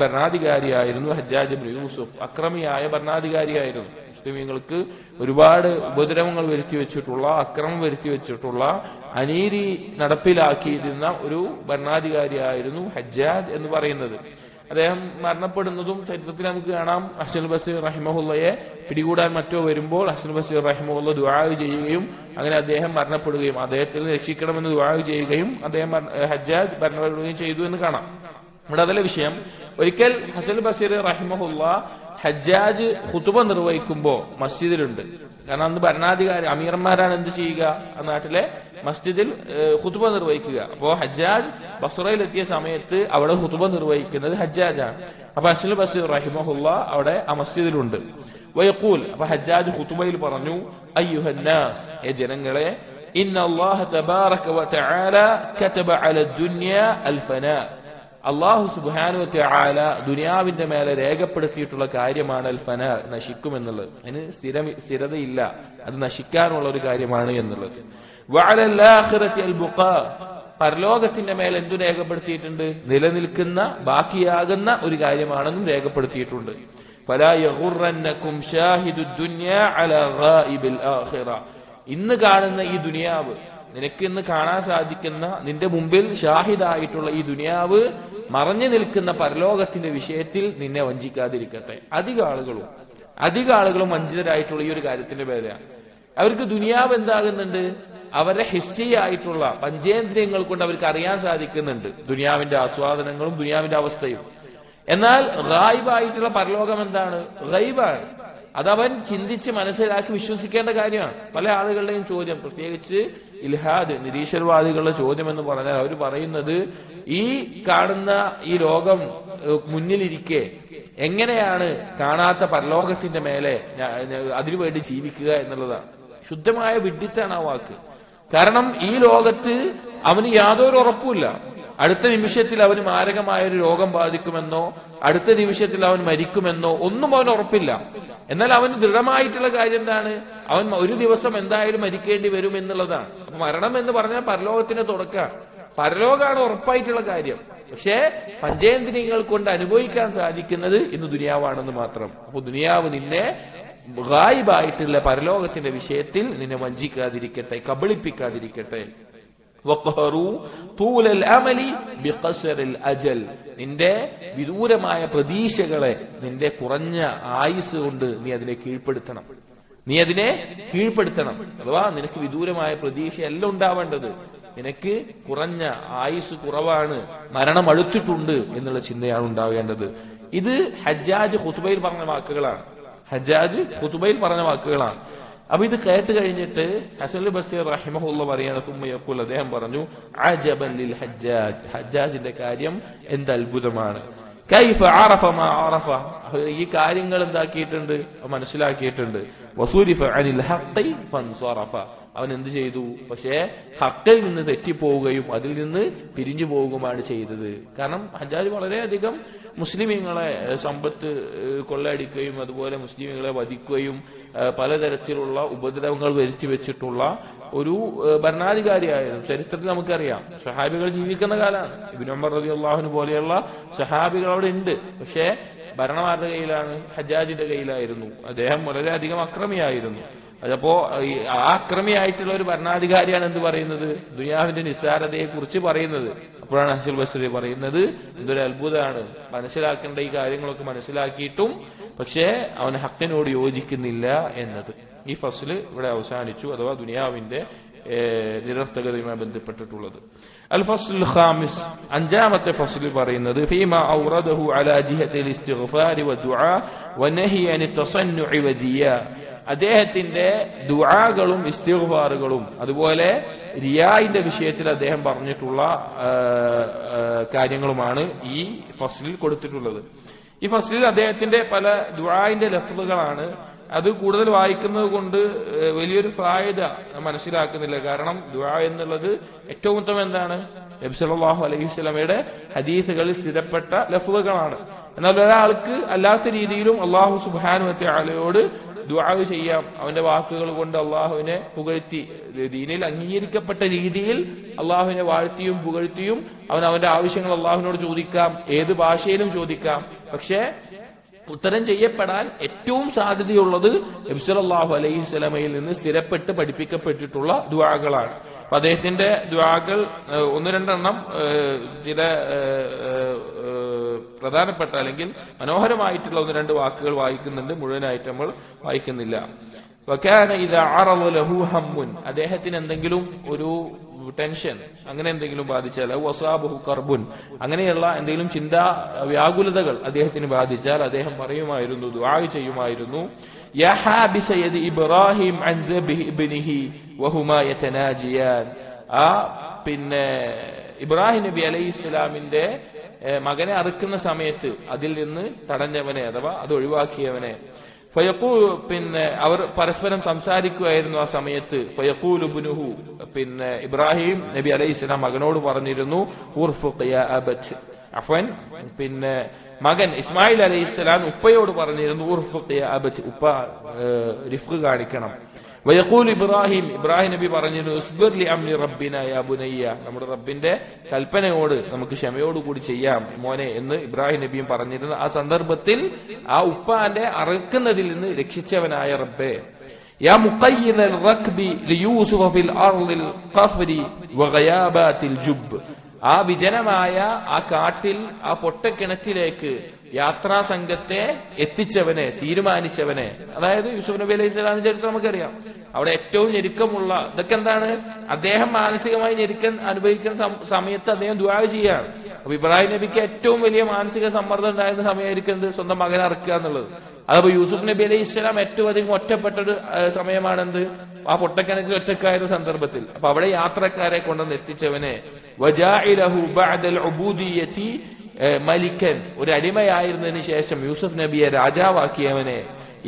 ഭരണാധികാരിയായിരുന്നു ഹജ്ജാജ് ഇബ്നു യൂസുഫ്. അക്രമിയായ ഭരണാധികാരിയായിരുന്നു. മുസ്ലിമീങ്ങൾക്ക് ഒരുപാട് ഉപദ്രവങ്ങൾ വരുത്തിവെച്ചിട്ടുള്ള, അക്രമം വരുത്തിവെച്ചിട്ടുള്ള, അനീതി നടപ്പിലാക്കിയിരുന്ന ഒരു ഭരണാധികാരിയായിരുന്നു ഹജ്ജാജ് എന്ന് പറയുന്നത്. അദ്ദേഹം മരണപ്പെടുന്നതും ചരിത്രത്തിൽ നമുക്ക് കാണാം. ഹസനുൽ ബസ്രി റഹിമഹുല്ലയെ പിടികൂടാൻ മറ്റോ വരുമ്പോൾ ഹസനുൽ ബസ്രി റഹിമഹുല്ല ദുആ ചെയ്യുകയും അങ്ങനെ അദ്ദേഹം മരണപ്പെടുകയും അദ്ദേഹത്തിൽ രക്ഷിക്കണമെന്ന് ദുആ ചെയ്യുകയും അദ്ദേഹം ഹജ്ജാജ് മരണപ്പെടുകയും ചെയ്തു എന്ന് കാണാം. ഇവിടെ അതല്ല വിഷയം. ഒരിക്കൽ ഹസനുൽ ബസ്രി റഹിമഹുല്ല ഹജ്ജാജ് ഖുതുബ നിർവഹിക്കുമ്പോ മസ്ജിദിലുണ്ട്. കാരണം അന്ന് ഭരണാധികാരി അമീർമാരാണ് എന്ത് ചെയ്യുക, ആ നാട്ടിലെ മസ്ജിദിൽ ഖുതുബ നിർവഹിക്കുക. അപ്പോ ഹജ്ജാജ് ബസ്രയിലെത്തിയ സമയത്ത് അവിടെ ഖുതുബ നിർവഹിക്കുന്നത് ഹജ്ജാജാണ്. അപ്പൊ ഹസനുൽ ബസ്രി റഹിമഹുല്ല അവിടെ ആ മസ്ജിദിലുണ്ട്. വയഖൂൽ, അപ്പൊ ഹജ്ജാജ് ഖുതുബയിൽ പറഞ്ഞു, അയ്യുഹന്നാസ്, ഏ ജനങ്ങളെ, ഇന്ന അല്ലാഹ തബാറക വതആല കതബ അല ദുനിയ അൽ ഫനാ, അള്ളാഹു സുബ്ഹാനഹു വ തആല ദുനിയാവിന്റെ മേലെ രേഖപ്പെടുത്തിയിട്ടുള്ള കാര്യമാണ് അൽ ഫനാ, നശിക്കുമെന്നുള്ളത്. അതിന് സ്ഥിരതയില്ല, അത് നശിക്കാനുള്ള ഒരു കാര്യമാണ് എന്നുള്ളത്. വഅലൽ ആഖിറതി അൽ ബുഖാ, പരലോകത്തിന്റെ മേലെ എന്തു രേഖപ്പെടുത്തിയിട്ടുണ്ട്, നിലനിൽക്കുന്ന ബാക്കിയാകുന്ന ഒരു കാര്യമാണെന്നും രേഖപ്പെടുത്തിയിട്ടുണ്ട്. ഫലാ യഗുറന്നകും ഷാഹിദുദ് ദുനിയാ അലാ ഗായിബിൽ ആഖിറ, ഇന്ന് കാണുന്ന ഈ ദുനിയാവ്, നിനക്ക് ഇന്ന് കാണാൻ സാധിക്കുന്ന നിന്റെ മുമ്പിൽ ഷാഹിദായിട്ടുള്ള ഈ ദുനിയാവ് മറഞ്ഞു നിൽക്കുന്ന പരലോകത്തിന്റെ വിഷയത്തിൽ നിന്നെ വഞ്ചിക്കാതിരിക്കട്ടെ. അധിക ആളുകളും വഞ്ചിതരായിട്ടുള്ള ഈ ഒരു കാര്യത്തിന്റെ പേരാണ്. അവർക്ക് ദുനിയാവ് എന്താകുന്നുണ്ട്, അവരുടെ ഹിസ്സിയായിട്ടുള്ള പഞ്ചേന്ദ്രിയങ്ങൾ കൊണ്ട് അവർക്ക് അറിയാൻ സാധിക്കുന്നുണ്ട് ദുനിയാവിന്റെ ആസ്വാദനങ്ങളും ദുനിയാവിന്റെ അവസ്ഥയും. എന്നാൽ ഗായിബായിട്ടുള്ള പരലോകം എന്താണ്, ഗൈബാണ്. അതവൻ ചിന്തിച്ച് മനസ്സിലാക്കി വിശ്വസിക്കേണ്ട കാര്യമാണ്. പല ആളുകളുടെയും ചോദ്യം, പ്രത്യേകിച്ച് ഇൽഹാദ് നിരീശ്വരവാദികളുടെ ചോദ്യം എന്ന് പറഞ്ഞാൽ അവർ പറയുന്നത്, ഈ കാണുന്ന ഈ ലോകം മുന്നിലിരിക്കെ എങ്ങനെയാണ് കാണാത്ത പരലോകത്തിന്റെ മേലെ അതിനുവേണ്ടി ജീവിക്കുക എന്നുള്ളതാണ്. ശുദ്ധമായ വിഡ്ഢിത്താണ് ആ വാക്ക്. കാരണം ഈ ലോകത്ത് അവന് യാതൊരു ഉറപ്പുമില്ല. അടുത്ത നിമിഷത്തിൽ അവന് മാരകമായ ഒരു രോഗം ബാധിക്കുമെന്നോ അടുത്ത നിമിഷത്തിൽ അവൻ മരിക്കുമെന്നോ ഒന്നും അവന് ഉറപ്പില്ല. എന്നാൽ അവന് ദൃഢമായിട്ടുള്ള കാര്യം എന്താണ്, അവൻ ഒരു ദിവസം എന്തായാലും മരിക്കേണ്ടി വരും എന്നുള്ളതാണ്. അപ്പൊ മരണം എന്ന് പറഞ്ഞാൽ പരലോകത്തിന്റെ തുടക്കം, പരലോകമാണ് ഉറപ്പായിട്ടുള്ള കാര്യം. പക്ഷേ പഞ്ചേന്ദ്രിയങ്ങൾ കൊണ്ട് അനുഭവിക്കാൻ സാധിക്കുന്നത് ഇന്ന് ദുനിയാവാണെന്ന് മാത്രം. അപ്പൊ ദുനിയാവ് നിന്നെ ഗായിബായിട്ടുള്ള പരലോകത്തിന്റെ വിഷയത്തിൽ നിന്നെ വഞ്ചിക്കാതിരിക്കട്ടെ, കബളിപ്പിക്കാതിരിക്കട്ടെ. നിന്റെ വിദൂരമായ പ്രതീക്ഷകളെ, നിന്റെ കുറഞ്ഞ ആയുസ് കൊണ്ട് നീ അതിനെ കീഴ്പ്പെടുത്തണം. അഥവാ നിനക്ക് വിദൂരമായ പ്രതീക്ഷയല്ല ഉണ്ടാവേണ്ടത്, നിനക്ക് കുറഞ്ഞ ആയുസ് കുറവാണ്, മരണം അടുത്തിട്ടുണ്ട് എന്നുള്ള ചിന്തയാണ് ഉണ്ടാവേണ്ടത്. ഇത് ഹജ്ജാജ് ഖുതുബയിൽ പറഞ്ഞ വാക്കുകളാണ്. അപ്പൊ ഇത് കേട്ട് കഴിഞ്ഞിട്ട് ഹസനുൽ ബസ്രി റഹിമഹുല്ല പറയാണ്, തുമ്മയഖൂൽ, അദ്ദേഹം പറഞ്ഞു, അജബൻ ലിൽ ഹജ്ജാജ്, ഹജ്ജാജിന്റെ കാര്യം എന്ത് അത്ഭുതമാണ്. കൈഫ അറഫ മാ അറഫ, ഈ കാര്യങ്ങൾ എന്താക്കിയിട്ടുണ്ട്, മനസ്സിലാക്കിയിട്ടുണ്ട്. വസൂരിഫ അനിൽ ഹഖി ഫൻസറഫ, അവൻ എന്ത് ചെയ്തു, പക്ഷേ ഹക്കിൽ നിന്ന് തെറ്റിപ്പോവുകയും അതിൽ നിന്ന് പിരിഞ്ഞു പോവുകയുമാണ് ചെയ്തത്. കാരണം ഹജ്ജാജ് വളരെയധികം മുസ്ലിമീങ്ങളെ സമ്പത്ത് കൊള്ളയടിക്കുകയും അതുപോലെ മുസ്ലിമീങ്ങളെ വധിക്കുകയും പലതരത്തിലുള്ള ഉപദ്രവങ്ങൾ വരുത്തി വെച്ചിട്ടുള്ള ഒരു ഭരണാധികാരിയായിരുന്നു. ചരിത്രത്തിൽ നമുക്കറിയാം, സഹാബികൾ ജീവിക്കുന്ന കാലമാണ്. ഇബ്നു ഉമർ റളിയല്ലാഹു അൻഹു പോലെയുള്ള സഹാബികൾ അവിടെ ഉണ്ട്. പക്ഷേ ഭരണം ആരുടെ കയ്യിലാണ്, ഹജ്ജാജിന്റെ കയ്യിലായിരുന്നു. അദ്ദേഹം വളരെയധികം അക്രമിയായിരുന്നു. അതപ്പോ ആ അക്രമിയായിട്ടുള്ള ഒരു ഭരണാധികാരിയാണ് എന്ത് പറയുന്നത്, ദുനിയാവിന്റെ നിസ്സാരതയെ കുറിച്ച് പറയുന്നത്. അപ്പോഴാണ് ഹസനുൽ ബസ്രി പറയുന്നത്, എന്തൊരു അത്ഭുതമാണ്, മനസ്സിലാക്കേണ്ട ഈ കാര്യങ്ങളൊക്കെ മനസ്സിലാക്കിയിട്ടും പക്ഷേ അവൻ ഹക്കിനോട് യോജിക്കുന്നില്ല എന്നത്. ഈ ഫസ്ല് ഇവിടെ അവസാനിച്ചു, അഥവാ ദുനിയാവിന്റെ നിരർത്ഥകതയുമായി ബന്ധപ്പെട്ടിട്ടുള്ളത്. അൽ ഫസ്ലുൽ ഖാമിസ്, അഞ്ചാമത്തെ ഫസ്ലിൽ പറയുന്നത്, ഫീമാ ഔറദഹു അലാ ജിഹത്തിൽ ഇസ്തിഗ്ഫാരി വദുആ വനഹി അനി തസന്നുഇ വദിയ, അദ്ദേഹത്തിന്റെ ദുആകളും ഇസ്തിഗ്ഫാറുകളും അതുപോലെ റിയായിന്റെ വിഷയത്തിൽ അദ്ദേഹം പറഞ്ഞിട്ടുള്ള കാര്യങ്ങളുമാണ് ഈ ഫസ്ലിൽ കൊടുത്തിട്ടുള്ളത്. ഈ ഫസ്ലിൽ അദ്ദേഹത്തിന്റെ പല ദുആഇന്റെ ലഫ്ളുകളാണ്. അത് കൂടുതൽ വായിക്കുന്നത് കൊണ്ട് വലിയൊരു ഫായിദ മനസ്സിലാക്കുന്നില്ല. കാരണം ദുആ എന്നുള്ളത് ഏറ്റവും ഉത്തമം എന്താണ്, നബി സല്ലല്ലാഹു അലൈഹി വസല്ലമയുടെ ഹദീസുകളിൽ സ്ഥിരപ്പെട്ട ലഫ്ളുകളാണ്. എന്നാൽ ഒരാൾക്ക് അല്ലാത്ത രീതിയിലും അല്ലാഹു സുബ്ഹാനഹു വ തആലയോട് ദുആ ചെയ്യാം. അവന്റെ വാക്കുകൾ കൊണ്ട് അള്ളാഹുവിനെ പുകഴ്ത്തി, ദീനിൽ അംഗീകരിക്കപ്പെട്ട രീതിയിൽ അള്ളാഹുവിനെ വാഴ്ത്തിയും പുകഴ്ത്തിയും അവന്റെ ആവശ്യങ്ങൾ അള്ളാഹുവിനോട് ചോദിക്കാം, ഏത് ഭാഷയിലും ചോദിക്കാം. പക്ഷേ ഉത്തരം ചെയ്യപ്പെടാൻ ഏറ്റവും സാധ്യതയുള്ളത് നബി സല്ലല്ലാഹു അലൈഹി വസല്ലമയിൽ നിന്ന് സ്ഥിരപ്പെട്ട് പഠിപ്പിക്കപ്പെട്ടിട്ടുള്ള ദുആകളാണ്. അപ്പൊ അദ്ദേഹത്തിന്റെ ദുആകൾ ഒന്ന് രണ്ടെണ്ണം ചില പ്രധാനപ്പെട്ട അല്ലെങ്കിൽ മനോഹരമായിട്ടുള്ള ഒന്ന് രണ്ട് വാക്കുകൾ വായിക്കുന്നുണ്ട്, മുഴുവനായിട്ട് നമ്മൾ വായിക്കുന്നില്ല. വകാന ഇദാ അറള ലഹു ഹമ്മുൻ, അദ്ദേഹത്തിന് എന്തെങ്കിലും ഒരു ടെൻഷൻ അങ്ങനെ എന്തെങ്കിലും ബാധിച്ചാൽ, വസാബഹു കർബുൻ, അങ്ങനെയുള്ള എന്തെങ്കിലും ചിന്താ വ്യാകുലതകൾ അദ്ദേഹത്തിന് ബാധിച്ചാൽ അദ്ദേഹം പറയുമായിരുന്നു, ദുആ ചെയ്യുമായിരുന്നു, യാ ഹാബിസ യദി ഇബ്രാഹിം അൻ ദബിഹി ഇബ്നിഹി വഹുമാ യതനാജിയാൻ. ആ പിന്നെ ഇബ്രാഹിം നബി അലൈഹിസ്സലാമിന്റെ മകനെ അറുക്കുന്ന സമയത്ത് അതിൽ നിന്ന് തടഞ്ഞവനെ അഥവാ അത് ഒഴിവാക്കിയവനെ. പിന്നെ അവർ പരസ്പരം സംസാരിക്കുകയായിരുന്നു ആ സമയത്ത്. ഫയഖൂലു ഇബ്നുഹു, പിന്നെ ഇബ്രാഹിം നബി അലൈഹിസ്സലാം മകനോട് പറഞ്ഞിരുന്നു, ഉർഫുഖ് യാ അബത്, അഫ്വൻ പിന്നെ മകൻ ഇസ്മായിൽ അലൈഹിസ്സലാം ഉപ്പയോട് പറഞ്ഞിരുന്നു, ഉർഫുഖ് യാ അബത്, ഉപ്പ റിഫ്ഖ് കാണിക്കണം. വയഖൂൽ ഇബ്രാഹിം, ഇബ്രാഹിം നബി പറഞ്ഞിരുന്നു, ഉസ്ബിർ ലി അംരി റബ്ബിന യാ ബുനയ്യ, നമ്മുടെ റബ്ബിന്റെ കൽപ്പനയോട് നമുക്ക് ക്ഷമയോടുകൂടി ചെയ്യാം മോനെ എന്ന് ഇബ്രാഹിം നബിയും പറഞ്ഞിരുന്നു. ആ സന്ദർഭത്തിൽ ആ ഉപ്പാന്റെ അറുക്കുന്നതിൽ നിന്ന് രക്ഷിച്ചവനായ റബ്ബേ, യാ മുഖയ്യിറൽ റക്ബി ലിയൂസുഫ ഫിൽ അർളിൽ ഖഫരി വഗയാബാതിൽ ജുബ്, ആ വിജനമായ ആ കാട്ടിൽ ആ പൊട്ടക്കിണറ്റിലേക്ക് യാത്രാ സംഘത്തെ എത്തിച്ചവനെ, തീരുമാനിച്ചവനെ. അതായത് യൂസുഫ് നബി അലൈഹി സ്വലാമിന്റെ ചരിത്രം നമുക്കറിയാം. അവിടെ ഏറ്റവും ഞെരുക്കമുള്ള ഇതൊക്കെ എന്താണ്, അദ്ദേഹം മാനസികമായി ഞെരുക്കം അനുഭവിക്കുന്ന സമയത്ത് അദ്ദേഹം ദുആ ചെയ്യാണ്. അപ്പൊ ഇബ്രാഹിം നബിക്ക് ഏറ്റവും വലിയ മാനസിക സമ്മർദ്ദം ഉണ്ടായിരുന്ന സമയമായിരിക്കുന്നത് സ്വന്തം മകനെ അറുക്കുക എന്നുള്ളത്. അതപ്പോ യൂസുഫ് നബി അലൈഹി സ്വലാം ഏറ്റവും അധികം ഒറ്റപ്പെട്ടൊരു സമയമാണെന്ത്, ആ പൊട്ടക്കിണറ്റിൽ ഒറ്റക്കായ സന്ദർഭത്തിൽ. അപ്പൊ അവിടെ യാത്രക്കാരെ കൊണ്ടുവന്ന് എത്തിച്ചവനെ, വജാഇലഹു ബഅദൽ ഉബൂദിയ്യതി മലിക്കൻ, ഒരു അടിമയായിരുന്നതിന് ശേഷം യൂസുഫ് നബിയെ രാജാവാക്കിയവനെ,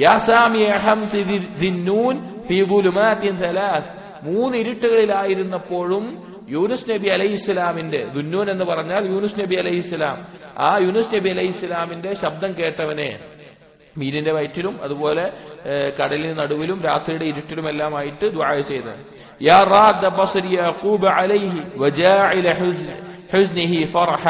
യാ സാമിയ ഹംസി ദിന്നൂൻ ഫീ ളുമാതിൻ സലാസ്, മൂന്ന് ഇരുട്ടുകളിലായിരുന്നപ്പോഴും യൂനുസ് നബി അലൈഹിസ്സലാമിന്റെ, ദുന്നൂൻ എന്ന് പറഞ്ഞാൽ യൂനുസ് നബി അലൈഹിസ്സലാം, ആ യൂനുസ് നബി അലൈഹിസ്സലാമിന്റെ ശബ്ദം കേട്ടവനെ, മീനിന്റെ വയറ്റിലും അതുപോലെ കടലിന് നടുവിലും രാത്രിയുടെ ഇരുട്ടിലുമെല്ലാമായിട്ട് ദുആ ചെയ്തത്. യാ റാദ ബസ്രി യഖൂബ് അലൈഹി വജാഇല ഹുസ്നിഹി ഫർഹ,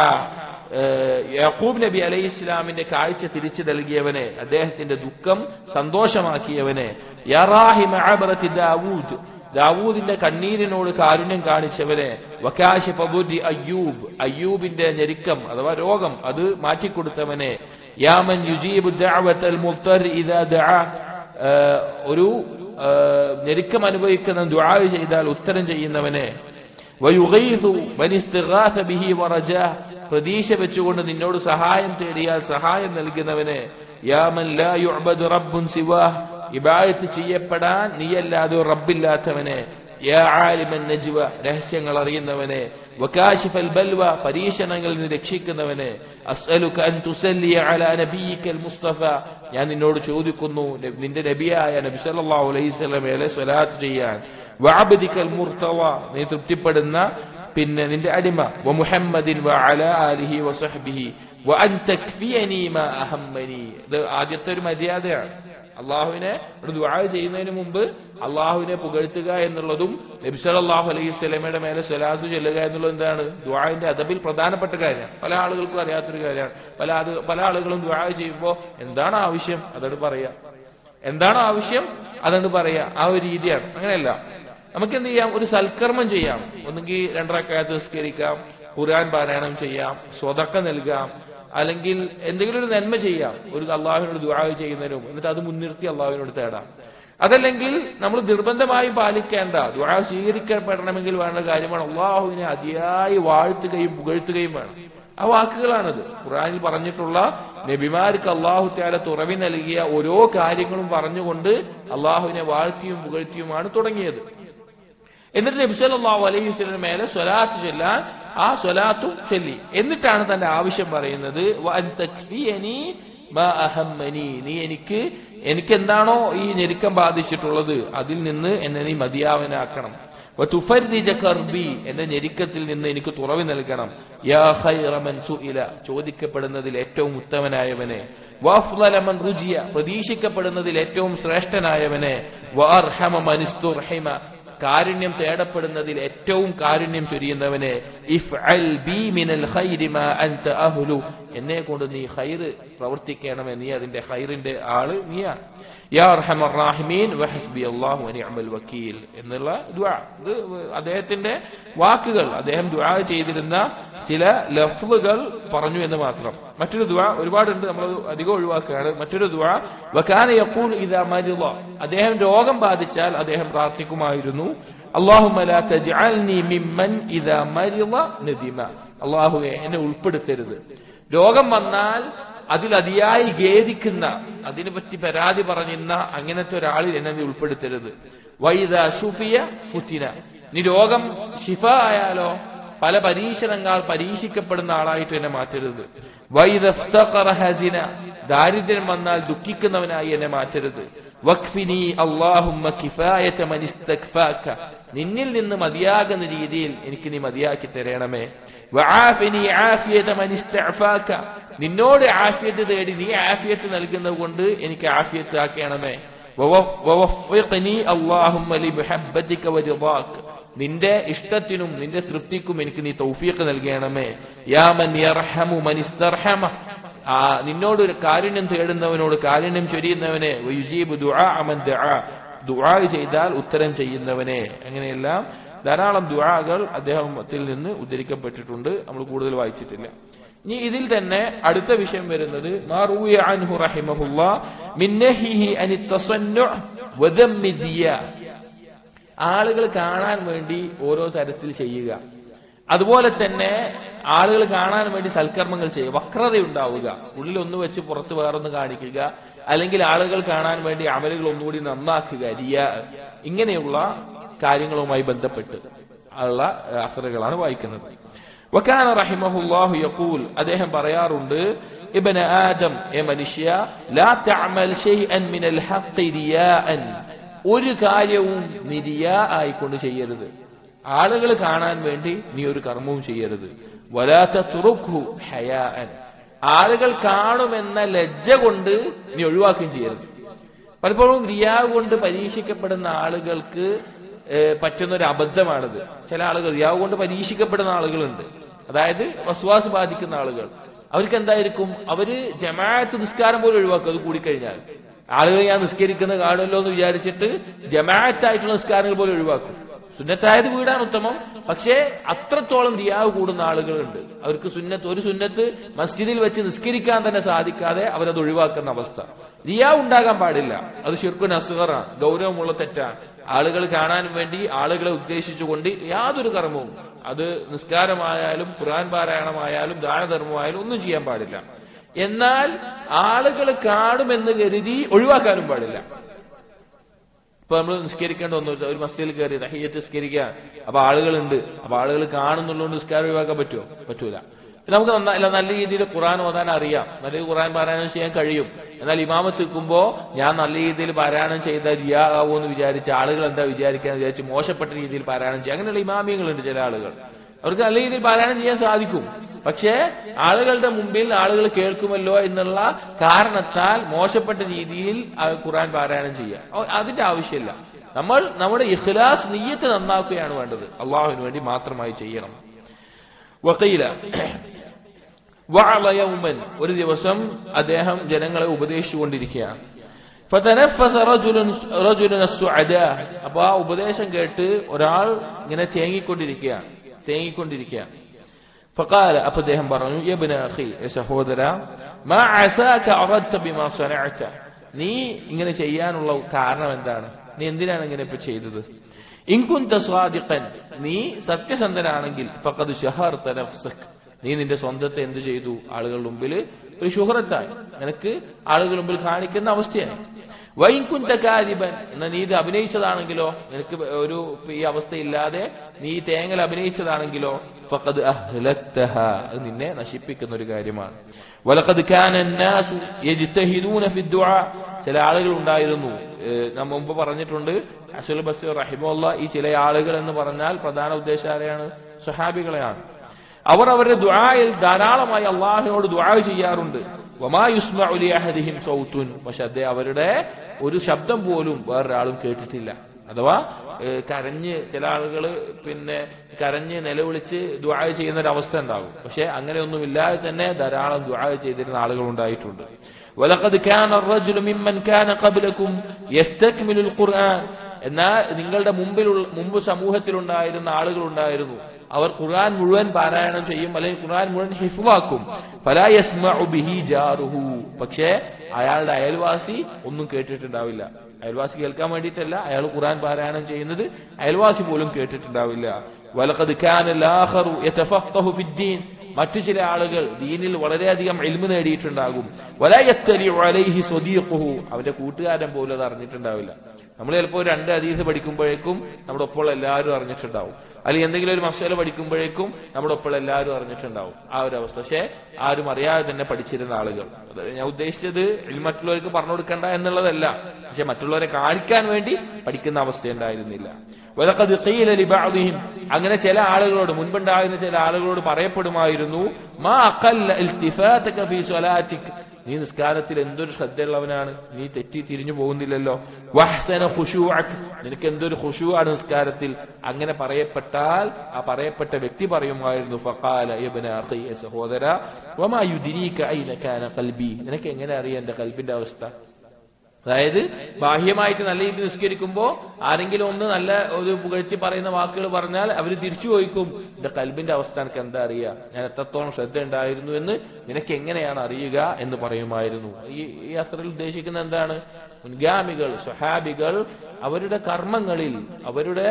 യാക്കൂബ് നബി അലൈഹി ഇസ്ലാമിന്റെ കാഴ്ച തിരിച്ചു നൽകിയവനെ, അദ്ദേഹത്തിന്റെ ദുഃഖം സന്തോഷമാക്കിയവനെ, യാ റാഹിമ അബ്റതി ദാവൂദ്, ദാവൂദിന്റെ കണ്ണീരിനോട് കാരുണ്യം കാണിച്ചവനെ, വകാശിഫ ദുരി അയ്യൂബ്, അയ്യൂബിന്റെ ഞെരുക്കം അഥവാ രോഗം അത് മാറ്റിക്കൊടുത്തവനെ, യാ മൻ യുജീബു ദഅവതൽ മുൽതർ ഇദാ ദഅ, ഒരു ഞെരുക്കം അനുഭവിക്കുന്ന ദുആ ചെയ്താൽ ഉത്തരം ചെയ്യുന്നവനെ, വയുഗീസു മൻ ഇസ്തിഗാസ ബിഹി വറജാ, പ്രതീക്ഷ വെച്ചുകൊണ്ട് നിന്നോട് സഹായം തേടിയാൽ സഹായം നൽകുന്നവനെ, യാ മൻ ലാ യുഅബദു റബ്ബുൻ സിവാഹ്, ഇബാദത്ത് ചെയ്യപ്പെടാൻ നീയല്ലാതെ റബ്ബില്ലാത്തവനെ, യാ ആലിമൻ നജ്വ, രഹസ്യങ്ങൾ അറിയുന്നവനെ, വകാശിഫൽ ബൽവ, പരീക്ഷണങ്ങളിൽ നിന്ന് രക്ഷിക്കുന്നവനെ, അസ്അലുക അൻ തുസല്ലി അലാ നബിയിക്കൽ മുസ്തഫ, ഞാൻ നിന്നോട് ചോദിക്കുന്നു നിന്റെ നബിയായ നബി സല്ലല്ലാഹു അലൈഹി വസല്ലമയെ സ്വലാത്ത് ചെയ്യാൻ, വഅബ്ദിക്കൽ മുർതവ, നീ തൃപ്തിപ്പെടുന്ന പിന്നെ നിന്റെ അടിമ, വ മുഹമ്മദിൻ വ അലാ ആലിഹി വസഹ്ബിഹി വ അൻ തക്ഫിയനി മാ അഹമ്മനി. ഇത് ആദ്യത്തെ ഒരു മര്യാദയാണ്. അള്ളാഹുവിനെ ഒരു ദുആ ചെയ്യുന്നതിന് മുമ്പ് അള്ളാഹുവിനെ പുകഴ്ത്തുക എന്നുള്ളതും നബി സല്ലല്ലാഹു അലൈഹി വസല്ലമയുടെ മേലെ സ്വലാത്ത് ചൊല്ലുക എന്നുള്ളത് എന്താണ്, ദുആന്റെ അദബിൽ പ്രധാനപ്പെട്ട കാര്യമാണ്. പല ആളുകൾക്കും അറിയാത്തൊരു കാര്യമാണ്. പല ആളുകളും ദുആ ചെയ്യുമ്പോൾ എന്താണ് ആവശ്യം അതോട് പറയാ, എന്താണ് ആവശ്യം അതുകൊണ്ട് പറയാ, ആ ഒരു രീതിയാണ്. അങ്ങനെയല്ല, നമുക്ക് എന്ത് ചെയ്യാം, ഒരു സൽക്കർമ്മം ചെയ്യാം. ഒന്നുകിൽ 2 റക്അത്ത് നിസ്കരിക്കാം, ഖുർആൻ പാരായണം ചെയ്യാം, സ്വതക്ക നൽകാം, അല്ലെങ്കിൽ എന്തെങ്കിലും ഒരു നന്മ ചെയ്യാം ഒരു അള്ളാഹുവിനോട് ദുആ ചെയ്യുന്നതിനും, എന്നിട്ട് അത് മുൻനിർത്തി അള്ളാഹുവിനോട് തേടാം. അതല്ലെങ്കിൽ നമ്മൾ നിർബന്ധമായും പാലിക്കേണ്ട, ദുആ സ്വീകരിക്കപ്പെടണമെങ്കിൽ വേണ്ട കാര്യമാണ് അള്ളാഹുവിനെ അതിയായി വാഴ്ത്തുകയും പുകഴ്ത്തുകയും വേണം. ആ വാക്കുകളാണത്. ഖുർആനിൽ പറഞ്ഞിട്ടുള്ള നബിമാർക്ക് അള്ളാഹു തആല തുറവി നൽകിയ ഓരോ കാര്യങ്ങളും പറഞ്ഞുകൊണ്ട് അള്ളാഹുവിനെ വാഴ്ത്തിയും പുകഴ്ത്തിയുമാണ് തുടങ്ങിയത്. എന്നിട്ട് നബി സല്ലല്ലാഹു അലൈഹി വസല്ലം മേലെ സ്വലാത്ത് ചൊല്ലാൻ ആ സ്വലാത്തും ചൊല്ലി, എന്നിട്ടാണ് തന്റെ ആവശ്യം പറയുന്നത്, വഅൻ തക്ഫിയനി മാ അഹമ്മനി, നീ എനിക്ക് എന്താണോ ഈ ഞെരുക്കം ബാധിച്ചിട്ടുള്ളത് അതിൽ നിന്ന് എന്നെ നീ മതിയാവനാക്കണം, വതുഫർരിജ കർബി, എന്റെ ഞെരുക്കത്തിൽ നിന്ന് എനിക്ക് തുറവി നൽകണം, യാ ഖൈറ മൻ സുഇല, ചോദിക്കപ്പെടുന്നതിൽ ഏറ്റവും ഉത്തമനായവനെ, വഅഫ്ളല മൻ റുജിയ, പ്രതീക്ഷിക്കപ്പെടുന്നതിൽ ഏറ്റവും ശ്രേഷ്ഠനായവനെ, വഅർഹമ മൻ ഇസ്തുർഹിമ, കാരുണ്യം തേടപ്പെടുന്നതിൽ ഏറ്റവും കാരുണ്യം ചൊരിയുന്നവനെ, ഇഫ്അൽ ബി മിനൽ ഖൈരി മാ അൻത അഹ്ലു, എന്നെ കൊണ്ട് നീ ഖൈറ് പ്രവർത്തിക്കണമേ, നീ അതിന്റെ ഖൈറിന്റെ ആള് നീയാണ്. യാ അർഹമർ റഹീമീൻ വഹസ്ബി അല്ലാഹു വനിഅമൽ വക്കീൽ എന്നുള്ള ദുആ. ഇത് അദ്ദേഹത്തിന്റെ വാക്കുകൾ, അദ്ദേഹം ദുആ ചെയ്തിരുന്ന ചില ലഫ്ളുകൾ പറഞ്ഞു എന്ന് മാത്രം. മറ്റൊരു ദുആ ഒരുപാടുണ്ട്, നമ്മൾ അധികം ഒഴിവാക്കുകയാണ്. മറ്റൊരു ദുആ വകാന യഖൂൽ ഇദാ മരിള, അദ്ദേഹം രോഗം ബാധിച്ചാൽ അദ്ദേഹം പ്രാർത്ഥിക്കുമായിരുന്നു, അല്ലാഹുമ്മ ലാ തജ്അൽനി മിമ്മൻ ഇദാ മരിള നദിമ, അല്ലാഹുവേ എന്നെ ഉൾപ്പെടുത്തരുത്, രോഗം വന്നാൽ അതിൽ അതിയായി ഖേദിക്കുന്ന, അതിനെപ്പറ്റി പരാതി പറഞ്ഞിരുന്ന അങ്ങനത്തെ ഒരാളിൽ എന്നെ നീ ഉൾപ്പെടുത്തരുത്. വൈദാ ശുഫിയ ഫുതിന, നീ രോഗം ഷിഫ ആയാലോ പല പരീക്ഷിക്കപ്പെടുന്ന ആളായിട്ട് എന്നെ മാറ്റരുത്. വൈദഫ്തഖറ ഹസിന, ദാരിദ്ര്യം വന്നാൽ ദുഃഖിക്കുന്നവനായി എന്നെ മാറ്റരുത്. വഖ്ഫിനി അല്ലാഹുമ്മ കിഫായത മൻ ഇസ്തഗ്ഫാക, നിന്നിൽ നിന്ന് മതിയാകുന്ന രീതിയിൽ എനിക്ക് നീ മതിയാക്കി തരണമേ. വആഫിനി ആഫിയത മൻ ഇസ്തഅഫാക, നിന്നോട് ആഫിയത്ത് തേടി നീ ആഫിയത്ത് നൽകുന്നത് കൊണ്ട് എനിക്ക് ആഫിയത്ത് ആക്കണമേ. വവഫ്ഖിനി അല്ലാഹുമ്മ ലിമുഹബ്ബതിക വറിദാക, നിന്റെ ഇഷ്ടത്തിനും നിന്റെ തൃപ്തിക്കും എനിക്ക് നീ തൗഫീഖ് നൽകണമേ. യാ മൻ യർഹമു മൻ ഇസ്തർഹമ, നിന്നോട് കാരുണ്യം തേടുന്നവനോട് കാരുണ്യം ചൊരിയുന്നവനെ. വയുജീബു ദുആ മൻ ദആ, ദുആ ചെയ്താൽ ഉത്തരം ചെയ്യുന്നവനെ. അങ്ങനെയെല്ലാം ധാരാളം ദുആകൾ അദ്ദേഹത്തിൽ നിന്ന് ഉദ്ധരിക്കപ്പെട്ടിട്ടുണ്ട്, നമ്മൾ കൂടുതൽ വായിച്ചിട്ടില്ല. ഇനി ഇതിൽ തന്നെ അടുത്ത വിഷയം വരുന്നത് മാ റൂയ അൻഹു റഹിമഹുല്ലാ മിൻ നഹിഹി അനി തസന്നു വദമ്മി ദിയ, ആളുകൾ കാണാൻ വേണ്ടി ഓരോ തരത്തിൽ ചെയ്യുക, അതുപോലെ തന്നെ ആളുകൾ കാണാൻ വേണ്ടി സൽക്കർമ്മങ്ങൾ ചെയ്യുക, വക്രതയുണ്ടാവുക, ഉള്ളിൽ ഒന്ന് വെച്ച് പുറത്ത് വേറൊന്ന് കാണിക്കുക, അല്ലെങ്കിൽ ആളുകൾ കാണാൻ വേണ്ടി അമലുകൾ ഒന്നുകൂടി നന്നാക്കുക, റിയാ, ഇങ്ങനെയുള്ള കാര്യങ്ങളുമായി ബന്ധപ്പെട്ട് ഉള്ള അസറുകളാണ് വായിക്കുന്നത്. വകാന റഹിമഹുല്ലാഹു യഖൂൽ, അദ്ദേഹം പറയാറുണ്ട്, ഇബ്ന ആദം, എ മനുഷ്യ, ലാ തഅമൽ ശൈഅൻ മിനൽ ഹഖ് റിയാഅൻ, ഒരു കാര്യവും നീ റിയാ ആയിക്കൊണ്ട് ചെയ്യരുത്, ആളുകൾ കാണാൻ വേണ്ടി നീ ഒരു കർമ്മവും ചെയ്യരുത്. വലാ തത്റുഖു ഹയാഅൻ, ആളുകൾ കാണുമെന്ന ലജ്ജ കൊണ്ട് നീ ഒഴിവാക്കുകയും ചെയ്യരുത്. പലപ്പോഴും റിയാ കൊണ്ട് പരീക്ഷിക്കപ്പെടുന്ന ആളുകൾക്ക് പറ്റുന്നൊരു അബദ്ധമാണിത്. ചില ആളുകൾ റിയാ കൊണ്ട് പരീക്ഷിക്കപ്പെടുന്ന ആളുകളുണ്ട്, അതായത് വസ്വാസ് ബാധിക്കുന്ന ആളുകൾ. അവർക്ക് എന്തായിരിക്കും, അവര് ജമാഅത്ത് നിസ്കാരം പോലും ഒഴിവാക്കും. അത് കൂടിക്കഴിഞ്ഞാൽ ആളുകൾ ഞാൻ നിസ്കരിക്കുന്ന കാണുമല്ലോ എന്ന് വിചാരിച്ചിട്ട് ജമാഅത്തായിട്ടുള്ള നിസ്കാരങ്ങൾ പോലും ഒഴിവാക്കും. സുന്നത്തായത് വീടാണ് ഉത്തമം, പക്ഷേ അത്രത്തോളം റിയാവ് കൂടുന്ന ആളുകളുണ്ട്. അവർക്ക് ഒരു സുന്നത്ത് മസ്ജിദിൽ വെച്ച് നിസ്കരിക്കാൻ തന്നെ സാധിക്കാതെ അവരത് ഒഴിവാക്കുന്ന അവസ്ഥ. റിയാവ് ഉണ്ടാകാൻ പാടില്ല, അത് ശിർക്കുൻ അസ്ഗറാണ്, ഗൗരവമുള്ള തെറ്റാണ്. ആളുകൾ കാണാൻ വേണ്ടി ആളുകളെ ഉദ്ദേശിച്ചുകൊണ്ട് യാതൊരു കർമ്മവും, അത് നിസ്കാരമായാലും ഖുർആൻ പാരായണമായാലും ദാനധർമ്മമായാലും ഒന്നും ചെയ്യാൻ പാടില്ല. എന്നാൽ ആളുകൾ കാണുമെന്ന് കരുതി ഒഴിവാക്കാനും പാടില്ല. ഇപ്പൊ നമ്മൾ നിസ്കരിക്കേണ്ട ഒന്നും, ഒരു മസ്ജിദിൽ കയറി തഹിയ്യത്ത് നിസ്കരിക്കുക, അപ്പൊ ആളുകളുണ്ട്, അപ്പൊ ആളുകൾ കാണുന്നുള്ളതുകൊണ്ട് നിസ്കാരം ഒഴിവാക്കാൻ പറ്റുമോ? പറ്റൂല. നമുക്ക് നല്ല രീതിയിൽ ഖുർആൻ ഓതാൻ അറിയാം, നല്ല ഖുർആൻ പാരായണം ചെയ്യാൻ കഴിയും. എന്നാൽ ഇമാമത്ത് നിൽക്കുമ്പോ ഞാൻ നല്ല രീതിയിൽ പാരായണം ചെയ്താൽ റിയാ ആവോ എന്ന് വിചാരിച്ച് ആളുകൾ എന്താ വിചാരിക്കാന്ന് വിചാരിച്ച് മോശപ്പെട്ട രീതിയിൽ പാരായണം ചെയ്യുക. അങ്ങനെയുള്ള ഇമാമിയങ്ങളുണ്ട് ചില ആളുകൾ, അവർക്ക് നല്ല രീതിയിൽ പാരായണം ചെയ്യാൻ സാധിക്കും, പക്ഷേ ആളുകളുടെ മുമ്പിൽ ആളുകൾ കേൾക്കുമല്ലോ എന്നുള്ള കാരണത്താൽ മോശപ്പെട്ട രീതിയിൽ ഖുർആൻ പാരായണം ചെയ്യുക. അതിന്റെ ആവശ്യമില്ല. നമ്മൾ നമ്മുടെ ഇഖ്ലാസ് നിയ്യത്ത് നന്നാക്കുകയാണ് വേണ്ടത്, അള്ളാഹുവിന് വേണ്ടി മാത്രമായി ചെയ്യണം. വഖീല വഅല യൗമൻ, ഒരു ദിവസം അദ്ദേഹം ജനങ്ങളെ ഉപദേശിച്ചുകൊണ്ടിരിക്കുകയാണ്. ഫതനഫസ റജുലുൻ അസ്സുഅദാ, അപ്പൊ ആ ഉപദേശം കേട്ട് ഒരാൾ ഇങ്ങനെ തേങ്ങിക്കൊണ്ടിരിക്കുകയാണ്. ഫഖാല, അപ്പൊ അദ്ദേഹം പറഞ്ഞു, യബ്ന അഖി, സഹോദര, മാ അസാക അറദ്ത ബിമാ സനഅത, നീ ഇങ്ങനെ ചെയ്യാനുള്ള കാരണം എന്താണ്? നീ എന്തിനാണ് ഇങ്ങനെ ഇപ്പൊ ചെയ്തത്? ഇൻ കുൻത സാദിഖൻ, നീ സത്യസന്ധനാണെങ്കിൽ, ഫഖദ് ശഹർത നഫ്സക, നീ നിന്റെ സ്വന്തത്തെ എന്ത് ചെയ്തു? ആളുകളുടെ മുമ്പിൽ ഒരു ശുഹറത്തായി, നിനക്ക് ആളുകളുടെ മുമ്പിൽ കാണിക്കുന്ന അവസ്ഥയായി. വൈൻ കുൻത കാദിബൻ, എന്നാ നീ ഇത് അഭിനയിച്ചതാണെങ്കിലോ, നിനക്ക് ഒരു ഈ അവസ്ഥയില്ലാതെ നീ തേങ്ങൽ അഭിനയിച്ചതാണെങ്കിലോ, ഫഖദ് അഹ്ലക്തഹ, അത് നിന്നെ നശിപ്പിക്കുന്ന ഒരു കാര്യമാണ്. വലഖദ് കാന അന്നാസു യജ്തഹിദൂന ഫി ദുആ, ചില ആളുകൾ ഉണ്ടായിരുന്നു, നാം മുമ്പ് പറഞ്ഞിട്ടുണ്ട്, ഹസൻ ബസ്രി റഹിമഹുല്ലാഹ്, ഈ ചില ആളുകൾ എന്ന് പറഞ്ഞാൽ പ്രധാന ഉദ്ദേശം ആരെയാണ്? സ്വഹാബികളെയാണ്. അവർ അവരുടെ ദുആയിൽ ധാരാളമായി അള്ളാഹുവിനോട് ദുആ ചെയ്യാറുണ്ട്. വമാ യുസ്മഉ ലി അഹദിഹിം സൗത്തുൻ, പക്ഷെ അവരുടെ ഒരു ശബ്ദം പോലും വേറൊരാളും കേട്ടിട്ടില്ല. അഥവാ കരഞ്ഞ്, ചില ആളുകൾ കരഞ്ഞ് നിലവിളിച്ച് ദുആ ചെയ്യുന്ന ഒരു അവസ്ഥ ഉണ്ടാകും. പക്ഷെ അങ്ങനെയൊന്നുമില്ലാതെ തന്നെ ധാരാളം ദുആ ചെയ്തിരുന്ന ആളുകൾ ഉണ്ടായിട്ടുണ്ട്. വലഖദ് കാന അർറജുലു മിമ്മൻ കാന ഖബ്ലകും യസ്തക്മിലുൽ ഖുർആൻ, എന്നാൽ നിങ്ങളുടെ മുമ്പ് സമൂഹത്തിലുണ്ടായിരുന്ന ആളുകളുണ്ടായിരുന്നു, അവർ ഖുർആൻ മുഴുവൻ പാരായണം ചെയ്യും, അല്ലെങ്കിൽ ഖുർആൻ മുഴുവൻ ഹിഫ്ളാക്കും. ഫലാ യസ്മഉ ബിഹി ജാറുഹു, പക്ഷേ അയാളുടെ അയൽവാസി ഒന്നും കേട്ടിട്ടുണ്ടാവില്ല. അയൽവാസി കേൾക്കാൻ വേണ്ടിയിട്ടല്ല, അയാൾ ഖുർആൻ പാരായണം ചെയ്യുന്നത് അയൽവാസി പോലും കേട്ടിട്ടുണ്ടാവില്ല. വലഖദ് കാന അൽ-ആഖറു യതഫഖഹു ഫിദ്ദീൻ, മറ്റു ചില ആളുകൾ ദീനിൽ വളരെയധികം ഇൽമു നേടിയിട്ടുണ്ടാകും. വലാ യത്തലിഉ അലൈഹി സ്വദീഖുഹു, അവന്റെ കൂട്ടുകാരൻ പോലും അത് അറിഞ്ഞിട്ടുണ്ടാവില്ല. നമ്മൾ ചിലപ്പോൾ 2 ഹദീസ് പഠിക്കുമ്പോഴേക്കും നമ്മുടെ ഒപ്പമുള്ള എല്ലാവരും അറിഞ്ഞിട്ടുണ്ടാവും, അല്ലെങ്കിൽ എന്തെങ്കിലും ഒരു മസല പഠിക്കുമ്പോഴേക്കും നമ്മുടെ ഒപ്പമുള്ള എല്ലാവരും അറിഞ്ഞിട്ടുണ്ടാവും. ആ ഒരു അവസ്ഥ. പക്ഷെ ആരും അറിയാതെ തന്നെ പഠിച്ചിരുന്ന ആളുകൾ. ഞാൻ ഉദ്ദേശിച്ചത് മറ്റുള്ളവർക്ക് പറഞ്ഞു കൊടുക്കണ്ട എന്നുള്ളതല്ല, പക്ഷെ മറ്റുള്ളവരെ കാണിക്കാൻ വേണ്ടി പഠിക്കുന്ന അവസ്ഥയുണ്ടായിരുന്നില്ല. വലഖദ് ഖീല ലിബഅദിഹിം, അങ്ങനെ ചില ആളുകളോട്, മുൻപുണ്ടായിരുന്ന ചില ആളുകളോട് പറയപ്പെടുമായിരുന്നു, മാ അഖല്ല ഇൽതിഫാതക ഫീ സ്വലാതിക്, നീ നിസ്കാരത്തിൽ എന്തൊരു ശ്രദ്ധയുള്ളവനാണ്, നീ തെറ്റി തിരിഞ്ഞു പോകുന്നില്ലല്ലോ. വഹ്സന ഖുശൂഅക്, നിനക്ക് എന്തൊരു ഖുശൂഅാണ് നിസ്കാരത്തിൽ. അങ്ങനെ പറയപ്പെട്ടാൽ ആ പറയപ്പെട്ട വ്യക്തി പറയുമായിരുന്നു, ഫഖാല ഇബ്ന അഖി, സഹോദര, വമാ യുദ്രീക ഐന കാന ഖൽബി, നിനക്ക് എങ്ങനെ അറിയാം എന്റെ ഖൽബിന്റെ അവസ്ഥ. അതായത് ബാഹ്യമായിട്ട് നല്ല രീതിയിൽ നിസ്കരിക്കുമ്പോ ആരെങ്കിലും ഒന്ന് നല്ല ഒരു പുകഴ്ത്തി പറയുന്ന വാക്കുകൾ പറഞ്ഞാൽ അവർ തിരിച്ചു ചോദിക്കും, എന്റെ കൽബിന്റെ അവസ്ഥ എനിക്ക് എന്താ അറിയുക, ഞാൻ എത്രത്തോളം ശ്രദ്ധ ഉണ്ടായിരുന്നു എന്ന് നിനക്ക് എങ്ങനെയാണ് അറിയുക എന്ന് പറയുമായിരുന്നു. ഈ അസ്റിൽ ഉദ്ദേശിക്കുന്ന എന്താണ്? മുൻഗാമികൾ, സ്വഹാബികൾ അവരുടെ കർമ്മങ്ങളിൽ അവരുടെ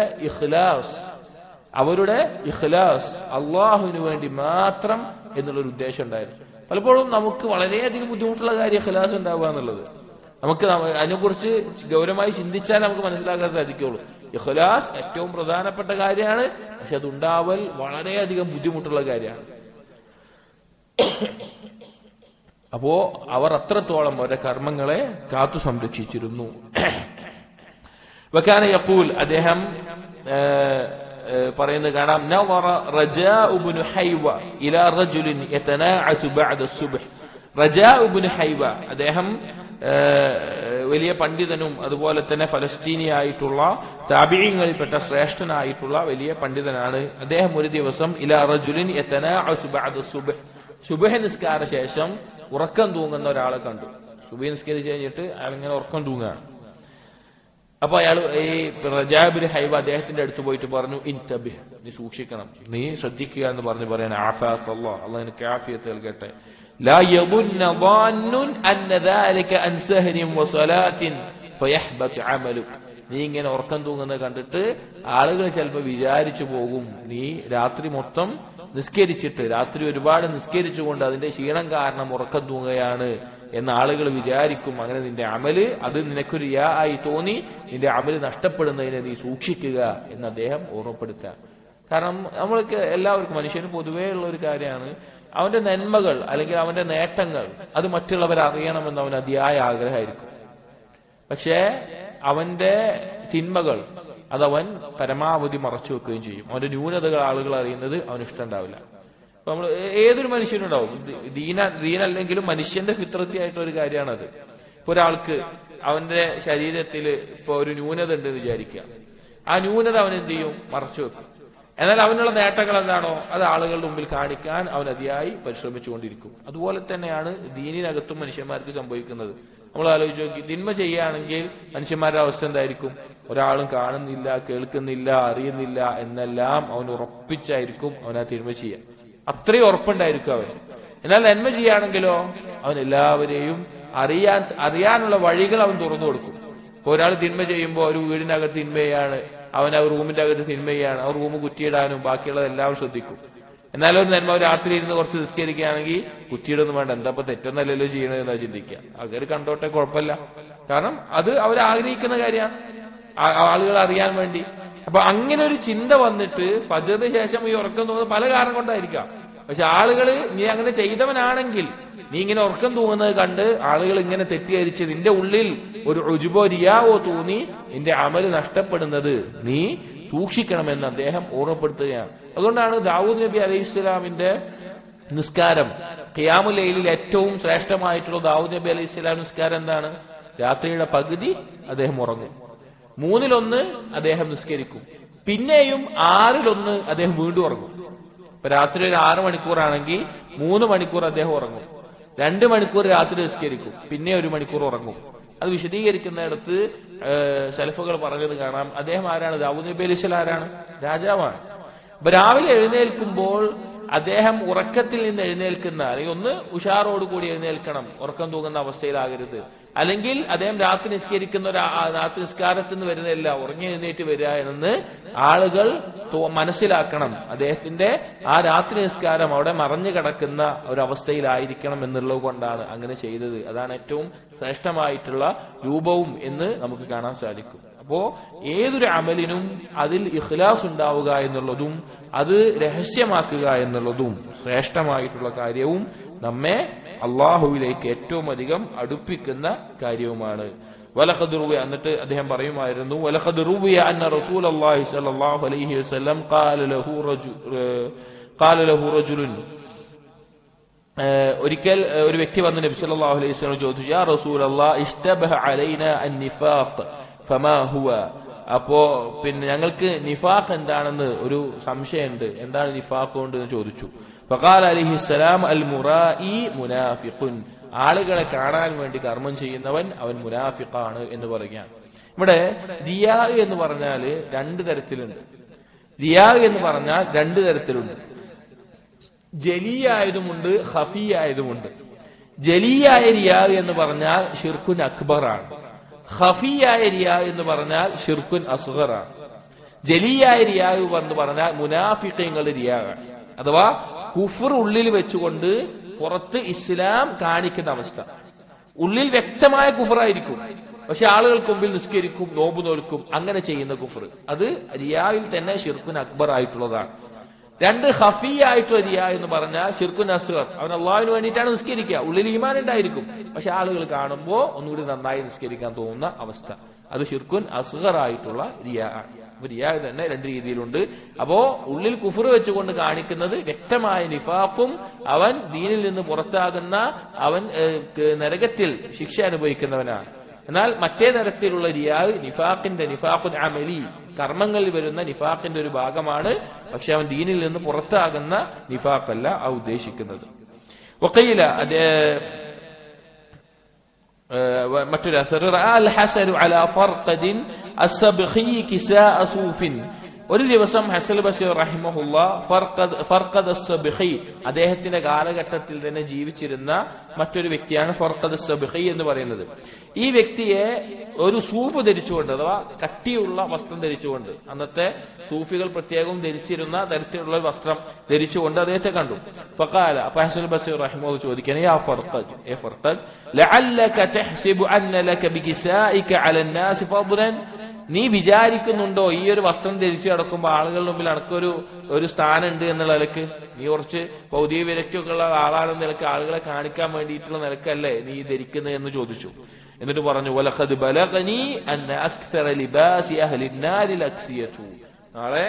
ഇഖ്ലാസ് അള്ളാഹുവിന് വേണ്ടി മാത്രം എന്നുള്ളൊരു ഉദ്ദേശം ഉണ്ടായിരുന്നു. പലപ്പോഴും നമുക്ക് വളരെയധികം ബുദ്ധിമുട്ടുള്ള കാര്യം ഇഖ്ലാസ് ഉണ്ടാവുക എന്നുള്ളത്. നമുക്ക് അതിനെക്കുറിച്ച് ഗൗരവമായി ചിന്തിച്ചാൽ നമുക്ക് മനസ്സിലാക്കാൻ സാധിക്കുള്ളൂ. ഇഖ്ലാസ് ഏറ്റവും പ്രധാനപ്പെട്ട കാര്യമാണ്, പക്ഷെ അതുണ്ടാവൽ വളരെയധികം ബുദ്ധിമുട്ടുള്ള കാര്യമാണ്. അപ്പോ അവർ അത്രത്തോളം അവരുടെ കർമ്മങ്ങളെ കാത്തു സംരക്ഷിച്ചിരുന്നു. വകാന യഖൂൽ, അദ്ദേഹം പറയുന്നത് കാണാം, നവറ റജാഉ ഇബ്നു ഹൈവ ഇലാ റജുലിൻ യതനാഅസു ബഅദ അസ്സുബ്ഹ്. റജാഉ ഇബ്നു ഹൈവ, അദ്ദേഹം വലിയ പണ്ഡിതനും അതുപോലെ തന്നെ ഫലസ്തീനിയായിട്ടുള്ള താബിഈങ്ങളിൽപ്പെട്ട ശ്രേഷ്ഠനായിട്ടുള്ള വലിയ പണ്ഡിതനാണ്. അദ്ദേഹം ഒരു ദിവസം ഇലാ റജുലിൻ യതനാഅസു ബഅദ അസ്സുബ്ഹ്, സുബ്ഹ് നിസ്കാര ശേഷം ഉറക്കം തൂങ്ങുന്ന ഒരാളെ കണ്ടു. സുബ്ഹ് നിസ്കരിച്ച് കഴിഞ്ഞിട്ട് അയാൾ ഇങ്ങനെ ഉറക്കം തൂങ്ങുകയാണ്. അപ്പൊ അയാൾ ഈ റജാ ഇബ്നു ഹൈവ അദ്ദേഹത്തിന്റെ അടുത്ത് പോയിട്ട് പറഞ്ഞു, ഇൻതബിഹ്, നീ സൂക്ഷിക്കണം, നീ ശ്രദ്ധിക്കുക എന്ന് പറയാണ്, ആഫാഖല്ലാഹ്, അല്ലാഹു നിനക്ക് ആഫിയത്ത് നൽകട്ടെ. لا يظن ظان أن ذلك عن سهر وصلاة فيحبط عملك. നീ ഇങ്ങനെ ഉറക്കം തൂങ്ങുന്നത് കണ്ടിട്ട് ആളുകൾ ചിലപ്പോൾ വിചാരിച്ചു പോകും, നീ രാത്രി മൊത്തം നിസ്കരിച്ചിട്ട്, രാത്രി ഒരുപാട് നിസ്കരിച്ചുകൊണ്ട് അതിന്റെ ക്ഷീണം കാരണം ഉറക്കം തൂങ്ങുകയാണ് എന്ന് ആളുകൾ വിചാരിക്കും. അങ്ങനെ നിന്റെ അമല് അത് നിനക്കൊരു യാ ആയി തോന്നി നിന്റെ അമല് നഷ്ടപ്പെടുന്നതിനെ നീ സൂക്ഷിക്കുക എന്ന് അദ്ദേഹം ഓർമ്മപ്പെടുത്തുക. കാരണം നമ്മൾക്ക് എല്ലാവർക്കും, മനുഷ്യന് പൊതുവേ ഉള്ള ഒരു കാര്യമാണ്, അവന്റെ നന്മകൾ അല്ലെങ്കിൽ അവന്റെ നേട്ടങ്ങൾ അത് മറ്റുള്ളവർ അറിയണമെന്ന് അവന് അതിയായ ആഗ്രഹമായിരിക്കും. പക്ഷേ അവന്റെ തിന്മകൾ അതവൻ പരമാവധി മറച്ചു വെക്കുകയും ചെയ്യും. അവന്റെ ന്യൂനതകൾ ആളുകൾ അറിയുന്നത് അവന് ഇഷ്ടമുണ്ടാവില്ല. അപ്പൊ നമ്മൾ ഏതൊരു മനുഷ്യനുണ്ടാവും, ദീനല്ലെങ്കിലും മനുഷ്യന്റെ ഫിത്രത്തിയായിട്ടുള്ള ഒരു കാര്യമാണത്. ഇപ്പൊ ഒരാൾക്ക് അവന്റെ ശരീരത്തിൽ ഇപ്പൊ ഒരു ന്യൂനത ഉണ്ടെന്ന് വിചാരിക്കുക, ആ ന്യൂനത അവൻ എന്ത് ചെയ്യും? മറച്ചു വെക്കും. എന്നാൽ അവനുള്ള നേട്ടങ്ങൾ എന്താണോ അത് ആളുകളുടെ മുമ്പിൽ കാണിക്കാൻ അവൻ അതിയായി പരിശ്രമിച്ചുകൊണ്ടിരിക്കും. അതുപോലെ തന്നെയാണ് ദീനിനകത്തും മനുഷ്യന്മാർക്ക് സംഭവിക്കുന്നത്. നമ്മൾ ആലോചിച്ച് നോക്കി, തിന്മ ചെയ്യുകയാണെങ്കിൽ മനുഷ്യന്മാരുടെ അവസ്ഥ എന്തായിരിക്കും? ഒരാളും കാണുന്നില്ല, കേൾക്കുന്നില്ല, അറിയുന്നില്ല എന്നെല്ലാം അവൻ ഉറപ്പിച്ചായിരിക്കും അവൻ ആ തിന്മ ചെയ്യുക. അത്രയും ഉറപ്പുണ്ടായിരിക്കും അവൻ. എന്നാൽ നന്മ ചെയ്യുകയാണെങ്കിലോ അവൻ എല്ലാവരെയും അറിയാനുള്ള വഴികൾ അവൻ തുറന്നു കൊടുക്കും. ഇപ്പൊ ഒരാൾ തിന്മ ചെയ്യുമ്പോൾ ഒരു വീടിനകത്ത് തിന്മയാണ്, അവൻ ആ റൂമിന്റെ അകത്ത് തിന്മയാണ്, ആ റൂം കുറ്റിയിടാനും ബാക്കിയുള്ളത് എല്ലാവരും ശ്രദ്ധിക്കും. എന്നാലും ഒരു നന്മ രാത്രി ഇരുന്ന് കുറച്ച് നിസ്കരിക്കുകയാണെങ്കിൽ കുറ്റിയിടൊന്നും വേണ്ട, എന്താ ഇപ്പൊ തെറ്റൊന്നല്ലല്ലോ ചെയ്യണതെന്നാ ചിന്തിക്കുക. ആൾക്കാർ കണ്ടോട്ടെ, കുഴപ്പമില്ല. കാരണം അത് അവർ ആഗ്രഹിക്കുന്ന കാര്യമാണ്, ആളുകൾ അറിയാൻ വേണ്ടി. അപ്പൊ അങ്ങനെ ഒരു ചിന്ത വന്നിട്ട് ഫജ്റിന് ശേഷം ഈ ഉറക്കം തോന്നുന്നത് പല കാരണം കൊണ്ടായിരിക്കാം. പക്ഷെ ആളുകൾ, നീ അങ്ങനെ ചെയ്തവനാണെങ്കിൽ, നീ ഇങ്ങനെ ഉറക്കം തൂങ്ങുന്നത് കണ്ട് ആളുകൾ ഇങ്ങനെ തെറ്റിദ്ധരിച്ച് നിന്റെ ഉള്ളിൽ ഒരു ഉജ്ബോ റിയാവോ തോന്നി നിന്റെ അമല് നഷ്ടപ്പെടുന്നത് നീ സൂക്ഷിക്കണമെന്ന് അദ്ദേഹം ഓർമ്മപ്പെടുത്തുകയാണ്. അതുകൊണ്ടാണ് ദാവൂദ് നബി അലൈഹിസ്സലാമിന്റെ നിസ്കാരം, ഖിയാമുൽ ലൈലിൽ ഏറ്റവും ശ്രേഷ്ഠമായിട്ടുള്ള ദാവൂദ് നബി അലൈഹിസ്സലാം നിസ്കാരം എന്താണ്? രാത്രിയുടെ പകുതി അദ്ദേഹം ഉറങ്ങും, 1/3 അദ്ദേഹം നിസ്കരിക്കും, പിന്നെയും 1/6 അദ്ദേഹം വീണ്ടും ഉറങ്ങും. ഇപ്പൊ രാത്രി ഒരു 6 മണിക്കൂറാണെങ്കിൽ 3 മണിക്കൂർ അദ്ദേഹം ഉറങ്ങും, 2 മണിക്കൂർ രാത്രി നിസ്കരിക്കും, പിന്നെ 1 മണിക്കൂർ ഉറങ്ങും. അത് വിശദീകരിക്കുന്നിടത്ത് സലഫുകൾ പറഞ്ഞത് കാണാം. അദ്ദേഹം ആരാണ്? ദാവൂദ് നബി അലൈഹി സ്വലാം ആരാണ്? രാജാവാണ്. അപ്പൊ രാവിലെ എഴുന്നേൽക്കുമ്പോൾ അദ്ദേഹം ഉറക്കത്തിൽ നിന്ന് എഴുന്നേൽക്കുന്ന, അല്ലെങ്കിൽ ഒന്ന് ഉഷാറോടുകൂടി എഴുന്നേൽക്കണം, ഉറക്കം തൂങ്ങുന്ന അവസ്ഥയിലാകരുത്. അല്ലെങ്കിൽ അദ്ദേഹം രാത്രി നിസ്കരിക്കുന്ന രാത്രി നിസ്കാരത്തിൽ നിന്ന് വരുന്നതല്ല, ഉറങ്ങി എഴുന്നേറ്റ് വരിക എന്ന് ആളുകൾ മനസ്സിലാക്കണം. അദ്ദേഹത്തിന്റെ ആ രാത്രി നിസ്കാരം അവിടെ മറഞ്ഞു കിടക്കുന്ന ഒരവസ്ഥയിലായിരിക്കണം എന്നുള്ളത് കൊണ്ടാണ് അങ്ങനെ ചെയ്തത്. അതാണ് ഏറ്റവും ശ്രേഷ്ഠമായിട്ടുള്ള രൂപവും എന്ന് നമുക്ക് കാണാൻ സാധിക്കും. അപ്പോ ഏതൊരു അമലിനും അതിൽ ഇഖ്ലാസ് ഉണ്ടാവുക എന്നുള്ളതും അത് രഹസ്യമാക്കുക എന്നുള്ളതും ശ്രേഷ്ഠമായിട്ടുള്ള കാര്യവും നമ്മെ അള്ളാഹുവിലേക്ക് ഏറ്റവും അധികം അടുപ്പിക്കുന്ന കാര്യവുമാണ്. വലഖദ് റുവിയ, എന്നിട്ട് അദ്ദേഹം പറയുമായിരുന്നു, വലഖദ് റുവിയ അന്ന റസൂലുള്ളാഹി സ്വല്ലല്ലാഹു അലൈഹി വസല്ലം ഖാല ലഹു റജുലുൻ, ഒരിക്കൽ ഒരു വ്യക്തി വന്ന് നബി സല്ലല്ലാഹു അലൈഹി വസല്ലം ചോദിച്ചു, യാ റസൂലല്ലാഹ് ഇഷ്തബഹ അലൈനാ അൻ-നിഫാഖ് ഫമാ ഹുവ. അപ്പോ പിന്നെ ഞങ്ങൾക്ക് നിഫാഖ് എന്താണെന്ന് ഒരു സംശയമുണ്ട്, എന്താണ് നിഫാഖ് കൊണ്ട് എന്ന് ചോദിച്ചു. ഫഖാല അലൈഹിസ്സലാം അൽ മുറാഇ മുനാഫിഖുൻ, ആളുകളെ കാണാൻ വേണ്ടി കർമ്മം ചെയ്യുന്നവൻ അവൻ മുനാഫിഖാണ് എന്ന് പറയുകയാണ്. ഇവിടെ റിയാ എന്ന് പറഞ്ഞാല് രണ്ട് തരത്തിലുണ്ട്. റിയാ എന്ന് പറഞ്ഞാൽ രണ്ട് തരത്തിലുണ്ട്. ജലിയായതുമുണ്ട്, ഖഫിയായതുമുണ്ട്. ജലിയായ റിയാ എന്ന് പറഞ്ഞാൽ ഷിർക്കുൻ അക്ബറാണ്. ഖഫിയായ റിയാ എന്ന് പറഞ്ഞാൽ ഷിർക്കുൻ അസ്ഗറാണ്. ജലിയായ റിയാ എന്ന് പറഞ്ഞാൽ മുനാഫിഖീങ്ങളുടെ റിയാ, അഥവാ കുഫർ ഉള്ളിൽ വെച്ചുകൊണ്ട് പുറത്ത് ഇസ്ലാം കാണിക്കുന്ന അവസ്ഥ. ഉള്ളിൽ വ്യക്തമായ കുഫറായിരിക്കും, പക്ഷെ ആളുകൾക്ക് മുമ്പിൽ നിസ്കരിക്കും, നോമ്പ് നോൽക്കും, അങ്ങനെ ചെയ്യുന്ന കുഫർ, അത് റിയായിൽ തന്നെ ഷിർക്കുൻ അക്ബർ ആയിട്ടുള്ളതാണ്. രണ്ട് ഖഫിയായിട്ടുള്ള റിയാ എന്ന് പറഞ്ഞാൽ ഷിർക്കുൻ അസ്ഗർ, അവൻ അള്ളാഹുവിന് വേണ്ടിയിട്ടാണ് നിസ്കരിക്കുക, ഉള്ളിൽ ഈമാൻ ഉണ്ടായിരിക്കും, പക്ഷെ ആളുകൾ കാണുമ്പോൾ ഒന്നുകൂടി നന്നായി നിസ്കരിക്കാൻ തോന്നുന്ന അവസ്ഥ, അത് ഷിർക്കുൻ അസ്ഗർ ആയിട്ടുള്ള റിയാ ആണ്. അപ്പൊ റിയാ തന്നെ രണ്ട് രീതിയിലുണ്ട്. അപ്പോ ഉള്ളിൽ കുഫർ വെച്ചുകൊണ്ട് കാണിക്കുന്നത് വ്യക്തമായ നിഫാഖും, അവൻ ദീനിൽ നിന്ന് പുറത്താകുന്ന, അവൻ നരകത്തിൽ ശിക്ഷ അനുഭവിക്കുന്നവനാണ്. എന്നാൽ മറ്റേ തരത്തിലുള്ള റിയാ നിഫാഖുൻ അമലി, കർമ്മങ്ങളിൽ വരുന്ന നിഫാഖിന്റെ ഒരു ഭാഗമാണ്, പക്ഷെ അവൻ ദീനിൽ നിന്ന് പുറത്താകുന്ന നിഫാഖല്ല ആ ഉദ്ദേശിക്കുന്നത്. വഖീല, മറ്റൊരു ഹസനു അലാ ഫർഖദിൻ അസ്സബ്ഖി കിസാഅ സൂഫിൻ. ഒരു ദിവസം ഹസൻ ബസീർ റഹിമഹുല്ലാ ഫർഖദ് അസ്സബ്ഖി, അദ്ദേഹത്തിന്റെ കാലഘട്ടത്തിൽ തന്നെ ജീവിച്ചിരുന്ന മറ്റൊരു വ്യക്തിയാണ് ഫർഖദ് അസ്സബ്ഖി എന്ന് പറയുന്നത്. ഈ വ്യക്തിയെ ഒരു സൂഫ് ധരിച്ചുകൊണ്ട്, അഥവാ കട്ടിയുള്ള വസ്ത്രം ധരിച്ചുകൊണ്ട്, അന്നത്തെ സൂഫികൾ പ്രത്യേകം ധരിച്ചിരുന്ന തരത്തിലുള്ള വസ്ത്രം ധരിച്ചുകൊണ്ട് അദ്ദേഹത്തെ കണ്ടു. ഫഖാല, അപ്പോൾ ഹസൻ ബസീർ റഹിമഹുല്ലാ ചോദിക്കുകയാണ്, യാ ഫർഖദ്, ഏ ഫർഖദ്, ലഅല്ലക തഹ്സിബു അന്ന ലക ബികിസാഇക അലൻ നാസ് ഫദ്ലൻ, നീ വിചാരിക്കുന്നുണ്ടോ ഈ ഒരു വസ്ത്രം ധരിച്ചു കിടക്കുമ്പോൾ ആളുകളുടെ മുമ്പിൽ അനക്കൊരു സ്ഥാനം ഉണ്ട് എന്നുള്ള നിലക്ക്, നീ കുറച്ച് ഭൗതിക വിരക്തിയൊക്കെ ഉള്ള ആളാണെന്ന നിലക്ക്, ആളുകളെ കാണിക്കാൻ വേണ്ടിയിട്ടുള്ള നിലക്കല്ലേ നീ ധരിക്കുന്നത് എന്ന് ചോദിച്ചു. എന്നിട്ട് പറഞ്ഞു, വലഖദ് ബലഗനി അന്ന അക്സറ ലിബാസി അഹ്ലി നാരിൽ അക്സിയതു, നാളെ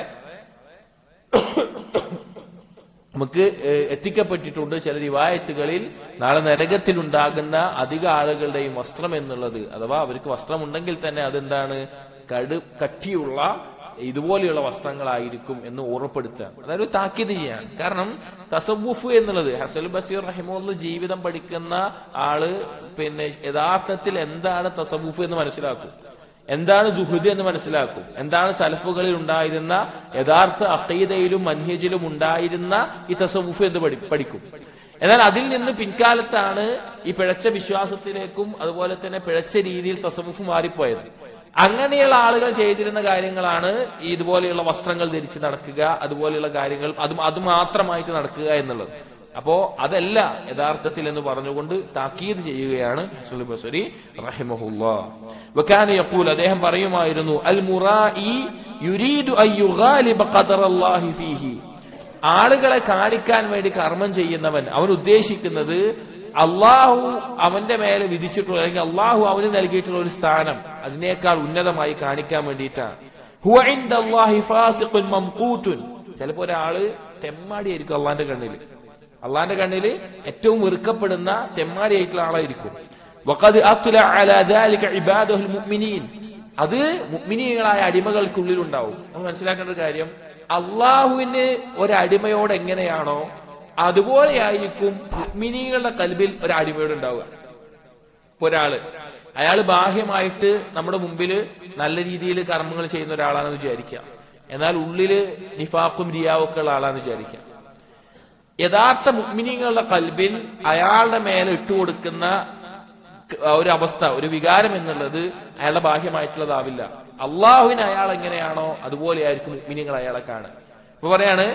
നമുക്ക് എത്തിക്കപ്പെട്ടിട്ടുണ്ട് ചില റിവായത്തുകളിൽ, നാളെ നരകത്തിലുണ്ടാകുന്ന അധിക ആളുകളുടെയും വസ്ത്രം എന്നുള്ളത്, അഥവാ അവർക്ക് വസ്ത്രമുണ്ടെങ്കിൽ തന്നെ അതെന്താണ്, കട്ടിയുള്ള ഇതുപോലെയുള്ള വസ്ത്രങ്ങളായിരിക്കും എന്ന് ഓർമ്മപ്പെടുത്തുക. അതായത് താക്കീത് ചെയ്യാൻ. കാരണം തസവുഫ് എന്നുള്ളത്, ഹസൻ ബസീർ റഹിമഹുല്ലാ ജീവിതം പഠിക്കുന്ന ആള് പിന്നെ യഥാർത്ഥത്തിൽ എന്താണ് തസവുഫ് എന്ന് മനസ്സിലാക്കും, എന്താണ് സുഹൃദ് എന്ന് മനസ്സിലാക്കും, എന്താണ് സലഫുകളിൽ ഉണ്ടായിരുന്ന യഥാർത്ഥ അഖീദയിലും മൻഹജിലും ഉണ്ടായിരുന്ന ഈ തസവുഫ് എന്ന് പഠിക്കും. എന്നാൽ അതിൽ നിന്ന് പിൻകാലത്താണ് ഈ പിഴച്ച വിശ്വാസത്തിലേക്കും അതുപോലെ തന്നെ പിഴച്ച രീതിയിൽ തസവുഫ് മാറിപ്പോയത്. അങ്ങനെയുള്ള ആളുകൾ ചെയ്തിരുന്ന കാര്യങ്ങളാണ് ഇതുപോലെയുള്ള വസ്ത്രങ്ങൾ ധരിച്ച് നടക്കുക, അതുപോലെയുള്ള കാര്യങ്ങൾ അത് മാത്രമായിട്ട് നടക്കുക എന്നുള്ളത്. അപ്പോ അതല്ല യഥാർത്ഥത്തിൽ എന്ന് പറഞ്ഞുകൊണ്ട് താക്കീത് ചെയ്യുകയാണ് ഹസൻ ബസരി റഹിമഹുല്ലാ. വകാന യഖൂൽ, അദ്ദേഹം പറയുമായിരുന്നു, അൽ മുറാഇ യുരീദു അൻ യുഗാലിബ ഖദറല്ലാഹി ഫീഹി, ആളുകളെ കാണിക്കാൻ വേണ്ടി കർമ്മം ചെയ്യുന്നവൻ അവൻ ഉദ്ദേശിക്കുന്നത് അള്ളാഹു അവന്റെ മേലെ വിധിച്ചിട്ടുള്ള, അല്ലെങ്കിൽ അള്ളാഹു അവന് നൽകിയിട്ടുള്ള ഒരു സ്ഥാനം അതിനേക്കാൾ ഉന്നതമായി കാണിക്കാൻ വേണ്ടിയിട്ടാണ്. ഹുവ ഇൻദല്ലാഹി ഫാസിഖുൻ മംഖൂതുൻ, ചിലപ്പോ ഒരാള് തെമ്മാടിയായിരിക്കും അള്ളാന്റെ കണ്ണില് ഏറ്റവും വെറുക്കപ്പെടുന്ന തെമ്മാടിയായിട്ടുള്ള ആളായിരിക്കും. വഖദ് അത്ല അലാ ദാലിക ഇബാദുൽ മുഅ്മിനീൻ, അത് മുഅ്മിനീങ്ങളായ അടിമകൾക്കുള്ളിൽ ഉണ്ടാവും. നമ്മൾ മനസ്സിലാക്കേണ്ട ഒരു കാര്യം, അള്ളാഹുവിന് ഒരടിമയോട് എങ്ങനെയാണോ അതുപോലെയായിരിക്കും മുഅ്മിനീങ്ങളുടെ ഖൽബിൽ ഒരു അടിമയോട് ഉണ്ടാവുക. ഒരാള് അയാൾ ബാഹ്യമായിട്ട് നമ്മുടെ മുമ്പിൽ നല്ല രീതിയിൽ കർമ്മങ്ങൾ ചെയ്യുന്ന ഒരാളാണെന്ന് വിചാരിക്കാം. എന്നാൽ ഉള്ളില് നിഫാഖും റിയാവും ഒക്കെ ഉള്ള ആളാണെന്ന് വിചാരിക്കാം. യഥാർത്ഥ മുഅ്മിനീങ്ങളുടെ ഖൽബിൽ അയാളുടെ മേലെ ഇട്ടുകൊടുക്കുന്ന ഒരു അവസ്ഥ, ഒരു വികാരം എന്നുള്ളത് അയാളുടെ ബാഹ്യമായിട്ടുള്ളതാവില്ല. അള്ളാഹുവിന് അയാൾ എങ്ങനെയാണോ അതുപോലെയായിരിക്കും മുഅ്മിനീങ്ങൾ അയാളെ കാണുക. ഇപ്പൊ പറയാണ്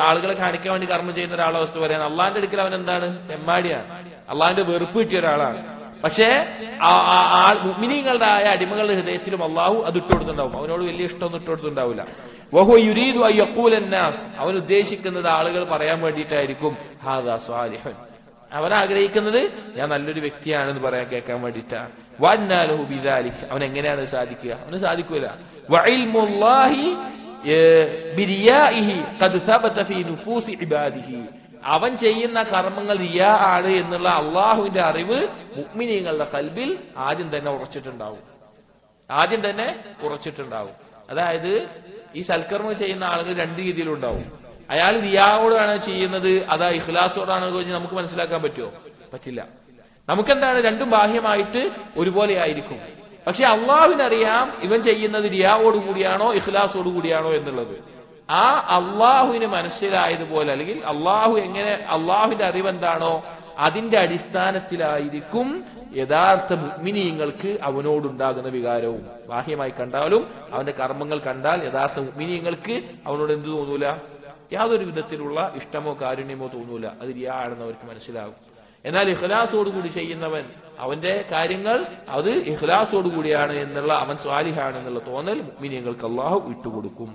ആളുകളെ കാണിക്കാൻ വേണ്ടി കർമ്മം ചെയ്യുന്ന ഒരാളെ അവസ്ഥ പറയാണ്, അള്ളാഹിന്റെ അടുക്കൽ അവൻ എന്താണ്? തെമ്മാടിയാണ്, അള്ളാഹിന്റെ വെറുപ്പ് കിട്ടിയ ഒരാളാണ്. പക്ഷേ മുഅ്മിനീങ്ങളുടെ ആയ അടിമകളുടെ ഹൃദയത്തിലും അള്ളാഹു അത് ഇട്ടുകൊടുത്തുണ്ടാവും. അവനോട് വലിയ ഇഷ്ടമൊന്നും ഇട്ടുകൊടുത്തുണ്ടാവില്ല. വഹുവ യുരീദു അൻ യഖൂല അന്നാസ്, അവൻ ഉദ്ദേശിക്കുന്നത് ആളുകൾ പറയാൻ വേണ്ടിയിട്ടായിരിക്കും ഹാദാ സ്വാലിഹുൻ, അവൻ ആഗ്രഹിക്കുന്നത് ഞാൻ നല്ലൊരു വ്യക്തിയാണെന്ന് പറയാൻ കേൾക്കാൻ വേണ്ടിയിട്ടാണ്. വഅന്നാ ലഹു ബിദാലിക, അവൻ എങ്ങനെയാണ് സാധിക്കുക? അവന് സാധിക്കൂല. വഇൽമുല്ലാഹി ബിരിയാഇഹി ഖദ് സബത ഫീ നുഫൂസി ഇബാദിഹി, അവൻ ചെയ്യുന്ന കർമ്മങ്ങൾ റിയാ ആണ് എന്നുള്ള അള്ളാഹുവിന്റെ അറിവ് മുഅ്മിനീങ്ങളുടെ ഖൽബിൽ ആദ്യം തന്നെ ഉറച്ചിട്ടുണ്ടാവും. അതായത് ഈ സൽക്കർമ്മം ചെയ്യുന്ന ആളുകൾ രണ്ട് രീതിയിലുണ്ടാവും. അയാൾ റിയാവോടാണ് ചെയ്യുന്നത്, അതാ ഇഖ്ലാസോടാണ് നമുക്ക് മനസ്സിലാക്കാൻ പറ്റുമോ? പറ്റില്ല. നമുക്കെന്താണ്, രണ്ടും ബാഹ്യമായിട്ട് ഒരുപോലെ ആയിരിക്കും. പക്ഷെ അള്ളാഹുവിനറിയാം ഇവൻ ചെയ്യുന്നത് റിയാവോടുകൂടിയാണോ ഇഖ്ലാസോടുകൂടിയാണോ എന്നുള്ളത്. ആ അള്ളാഹുവിന് മനസ്സിലായതുപോലെ, അല്ലെങ്കിൽ അള്ളാഹുവിന്റെ അറിവെന്താണോ അതിന്റെ അടിസ്ഥാനത്തിലായിരിക്കും യഥാർത്ഥ മുഅ്മിനീങ്ങൾക്ക് അവനോടുണ്ടാകുന്ന വികാരവും. ബാഹ്യമായി കണ്ടാലും അവന്റെ കർമ്മങ്ങൾ കണ്ടാൽ യഥാർത്ഥ മുഅ്മിനീങ്ങൾക്ക് അവനോട് എന്ത് തോന്നൂല? യാതൊരു വിധത്തിലുള്ള ഇഷ്ടമോ കാരുണ്യമോ തോന്നൂല. അത് റിയാ ആണെന്ന് അവർക്ക് മനസ്സിലാകും. എന്നാൽ ഇഖ്ലാസോടുകൂടി ചെയ്യുന്നവൻ അവന്റെ കാര്യങ്ങൾ അത് ഇഖ്ലാസോടുകൂടിയാണ് എന്നുള്ള, അവൻ സ്വാലിഹാണ് എന്നുള്ള തോന്നൽ മുഅ്മിനീങ്ങൾക്ക് അള്ളാഹു ഇട്ടുകൊടുക്കും.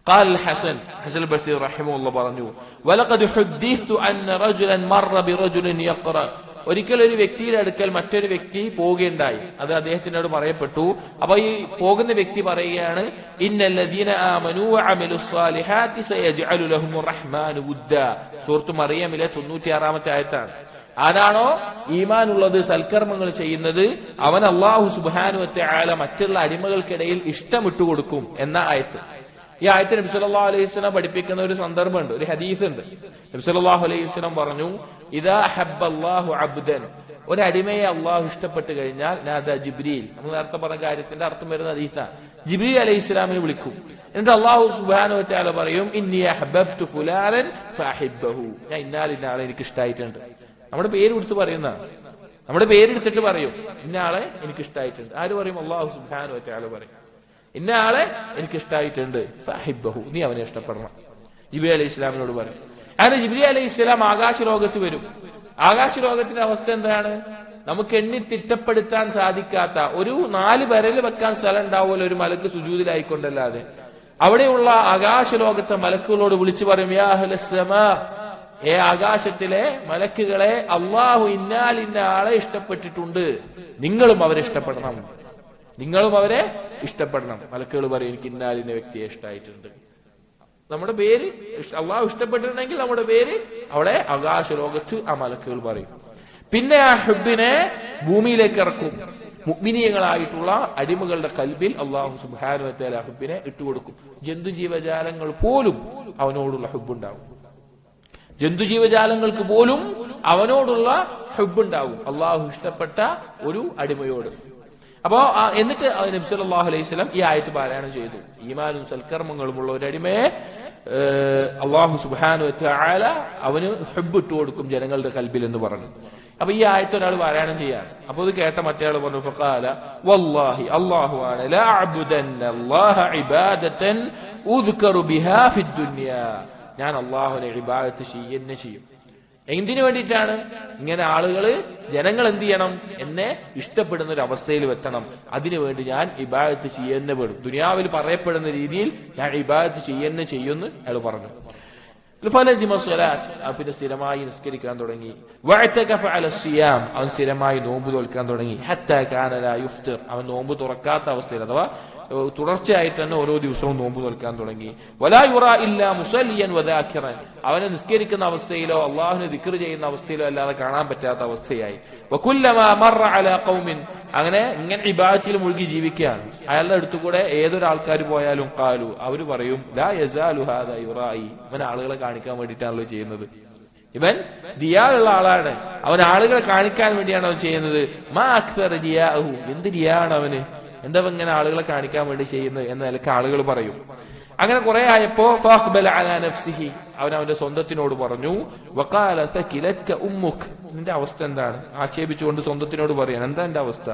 قال الحسن البصري رحمه الله പറഞ്ഞു, ولقد حدثت ان رجلا مر برجل يقرأ, ഒരിക്കൽ ഒരു വ്യക്തിയുടെ അടുക്കൽ മറ്റൊരു വ്യക്തി പോവുകയുണ്ടായി. അത് അദ്ദേഹത്തിനോട് പറയപ്പെട്ടു. അപ്പൊ ഈ പോകുന്ന വ്യക്തി പറയുകയാണ്, ഇന്നല്ലദീന ആമനൂ വഅമിലുസ് സാലിഹാത്തി സയജ്അലു ലഹുമുർ റഹ്മാനു വുദ്ദാ. സൂറത്ത് മറിയമിലെ 96-ാമത്തെ ആയത്താണ്. ആരാണോ ഈമാനുള്ളത്, സൽക്കർമ്മങ്ങൾ ചെയ്യുന്നത്, അവൻ അല്ലാഹു സുബ്ഹാനഹു വ തആല മറ്റുള്ള അടിമകൾക്കിടയിൽ ഇഷ്ടമിട്ടുകൊടുക്കും എന്ന ആയത്ത്. ഈ ആയത്ത് നബി സല്ലല്ലാഹു അലൈഹി വസല്ലം പഠിപ്പിക്കുന്ന ഒരു സന്ദർഭമുണ്ട്, ഒരു ഹദീസ് ഉണ്ട്. നബി സല്ലല്ലാഹു അലൈഹി വസല്ലം പറഞ്ഞു, ഇദാ ഹബ്ബല്ലാഹു അബ്ദൻ, ഒരു അടിമയെ അള്ളാഹു ഇഷ്ടപ്പെട്ട് കഴിഞ്ഞാൽ നാദ ജിബ്രീൽ, നമ്മൾ നേരത്തെ പറഞ്ഞ കാര്യത്തിന്റെ അർത്ഥം വരുന്ന ഹദീസാണ്. ജിബ്രീൽ അലൈഹി ഇസ്ലാമിനെ വിളിക്കും. എന്നിട്ട് അള്ളാഹു സുബ്ഹാനഹു വ തആല പറയും, ഇന്നി അഹ്ബബ്തു ഫുലാനൻ ഫഅഹിബ്ബഹു, ഞാൻ ഇന്നാളിന്നാളെ എനിക്ക് ഇഷ്ടമായിട്ടുണ്ട്. നമ്മുടെ പേര് എടുത്ത് പറയുന്നതാണ്. നമ്മുടെ പേരെടുത്തിട്ട് പറയും ഇന്ന ആളെ എനിക്ക് ഇഷ്ടമായിട്ടുണ്ട്. ആര് പറയും? അള്ളാഹു സുബ്ഹാനഹു വ തആല പറയും, ഇന്ന ആളെ എനിക്ക് ഇഷ്ടമായിട്ടുണ്ട്, ഫഅഹിബ്ബഹു, നീ അവനെ ഇഷ്ടപ്പെടണം. ജിബ്രീൽ അലൈഹി ഇസ്ലാമിനോട് പറയും. അങ്ങനെ ജിബ്രീൽ അലൈഹി ഇസ്ലാം ആകാശ ലോകത്ത് വരും. ആകാശ ലോകത്തിന്റെ അവസ്ഥ എന്താണ്? നമുക്ക് എണ്ണി തിട്ടപ്പെടുത്താൻ സാധിക്കാത്ത ഒരു 4 വിരൽ വെക്കാൻ സ്ഥലം ഉണ്ടാവുമല്ലോ ഒരു മലക്ക് സുജൂദിലായിക്കൊണ്ടല്ലാതെ. അവിടെയുള്ള ആകാശ ലോകത്തെ മലക്കുകളോട് വിളിച്ചു പറയും, യാ അഹ്ലസ് സമാ, ആകാശത്തിലെ മലക്കുകളെ, അള്ളാഹു ഇന്ന ആളെ ഇഷ്ടപ്പെട്ടിട്ടുണ്ട്, നിങ്ങളും അവരെ ഇഷ്ടപ്പെടണം. മലക്കുകൾ പറയും, എനിക്ക് ഇന്നാലിന്റെ വ്യക്തിയെ ഇഷ്ടമായിട്ടുണ്ട്. നമ്മുടെ പേര് അള്ളാഹു ഇഷ്ടപ്പെട്ടിട്ടുണ്ടെങ്കിൽ നമ്മുടെ പേര് അവിടെ ആകാശ ലോകത്ത് ആ മലക്കുകൾ പറയും. പിന്നെ ആ ഹുബ്ബിനെ ഭൂമിയിലേക്ക് ഇറക്കും. മുഅ്മിനീങ്ങളായിട്ടുള്ള അടിമകളുടെ ഖൽബിൽ അള്ളാഹു സുബ്ഹാനഹു വ തആല ഹുബ്ബിനെ ഇട്ടുകൊടുക്കും. ജന്തുജീവജാലങ്ങൾ പോലും അവനോടുള്ള ഹുബ്ബുണ്ടാവും. ജന്തുജീവജാലങ്ങൾക്ക് പോലും അവനോടുള്ള ഹുബ്ബുണ്ടാവും, അള്ളാഹു ഇഷ്ടപ്പെട്ട ഒരു അടിമയോട്. അപ്പോ എന്നിട്ട് നബി സല്ലല്ലാഹു അലൈഹി വസല്ലം ഈ ആയത്ത് പാരായണം ചെയ്തു. ഈമാനും സൽക്കർമ്മങ്ങളുമുള്ള ഒരു അടിമയെ അള്ളാഹു സുബ്ഹാനഹു വ തആല അവന് ഹുബ്ബ് ഇട്ട് കൊടുക്കും ജനങ്ങളുടെ ഖൽബിൽ എന്ന് പറഞ്ഞു. അപ്പൊ ഈ ആയത്ത് ഒരാൾ പാരായണം ചെയ്യാണ്. അപ്പൊ ഇത് കേട്ട മറ്റേയാൾ പറഞ്ഞു, ഫഖാല വല്ലാഹി, അല്ലാഹു ആണ്, ലാ അഅ്ബുദന്ന അല്ലാഹ ഇബാദതൻ ഉദ്കറു ബിഹാ ഫിദ് ദുനിയാ, ഞാൻ അള്ളാഹുവിനെ ഇബാദത്ത് ചെയ്യും. എന്തിനു വേണ്ടിയിട്ടാണ്? ഇങ്ങനെ ജനങ്ങൾ എന്ത് ചെയ്യണം? എന്നെ ഇഷ്ടപ്പെടുന്ന ഒരു അവസ്ഥയിൽ എത്തണം. അതിനുവേണ്ടി ഞാൻ ഇബാദത്ത് ചെയ്യുന്ന പെടും. ദുനിയാവിൽ പറയപ്പെടുന്ന രീതിയിൽ ഞാൻ ഇബാദത്ത് ചെയ്യുമെന്ന് അയാൾ പറഞ്ഞു. പിന്നെ സ്ഥിരമായി നിസ്കരിക്കാൻ തുടങ്ങി. അവൻ സ്ഥിരമായി നോമ്പ് തോൽക്കാൻ തുടങ്ങി. അവൻ നോമ്പ് തുറക്കാത്ത അവസ്ഥയിൽ, അഥവാ തുടർച്ചയായിട്ട് തന്നെ ഓരോ ദിവസവും നോമ്പ് നോൽക്കാൻ തുടങ്ങി. വലാ യുറാ ഇല്ലാ മുസല്ലിയൻ വദാക്കിറൻ, അവനെ നിസ്കരിക്കുന്ന അവസ്ഥയിലോ അള്ളാഹുവിനെ ദിക്ർ ചെയ്യുന്ന അവസ്ഥയിലോ അല്ലാതെ കാണാൻ പറ്റാത്ത അവസ്ഥയായി. വകുല്ലമാ മറ അലാ ഖൗമിൻ, അങ്ങനെ ഇങ്ങനെ ഇബാദത്തിൽ മുഴുകി ജീവിക്കുകയാണ്. അയാളുടെ അടുത്തുകൂടെ ഏതൊരാൾക്കാർ പോയാലും ഖാലു, അവര് പറയും, ലാ യസാലു ഹാദാ യുറായി, അവൻ ആളുകളെ കാണിക്കാൻ വേണ്ടിയിട്ടാണല്ലോ ചെയ്യുന്നത്. ഇവൻ റിയാ ഉള്ള ആളാണ്, അവൻ ആളുകളെ കാണിക്കാൻ വേണ്ടിയാണ് അവൻ ചെയ്യുന്നത്. മാ അക്സർ റിയാഹു, എന്ത് റിയാ ആണ് അവന്, എന്താ ഇങ്ങനെ ആളുകളെ കാണിക്കാൻ വേണ്ടി ചെയ്യുന്നത് എന്ന നിലക്ക് ആളുകൾ പറയും. അങ്ങനെ കുറെ ആയപ്പോ ഫഅഖ്ബല അലാ നഫ്സിഹി, അവൻ അവന്റെ സ്വന്തത്തിനോട് പറഞ്ഞു, വഖാല സകിലത്ക ഉമ്മുക്, നിന്റെ അവസ്ഥ എന്താണ്, ആക്ഷേപിച്ചുകൊണ്ട് സ്വന്തത്തിനോട് പറയാൻ, എന്താ എന്റെ അവസ്ഥ,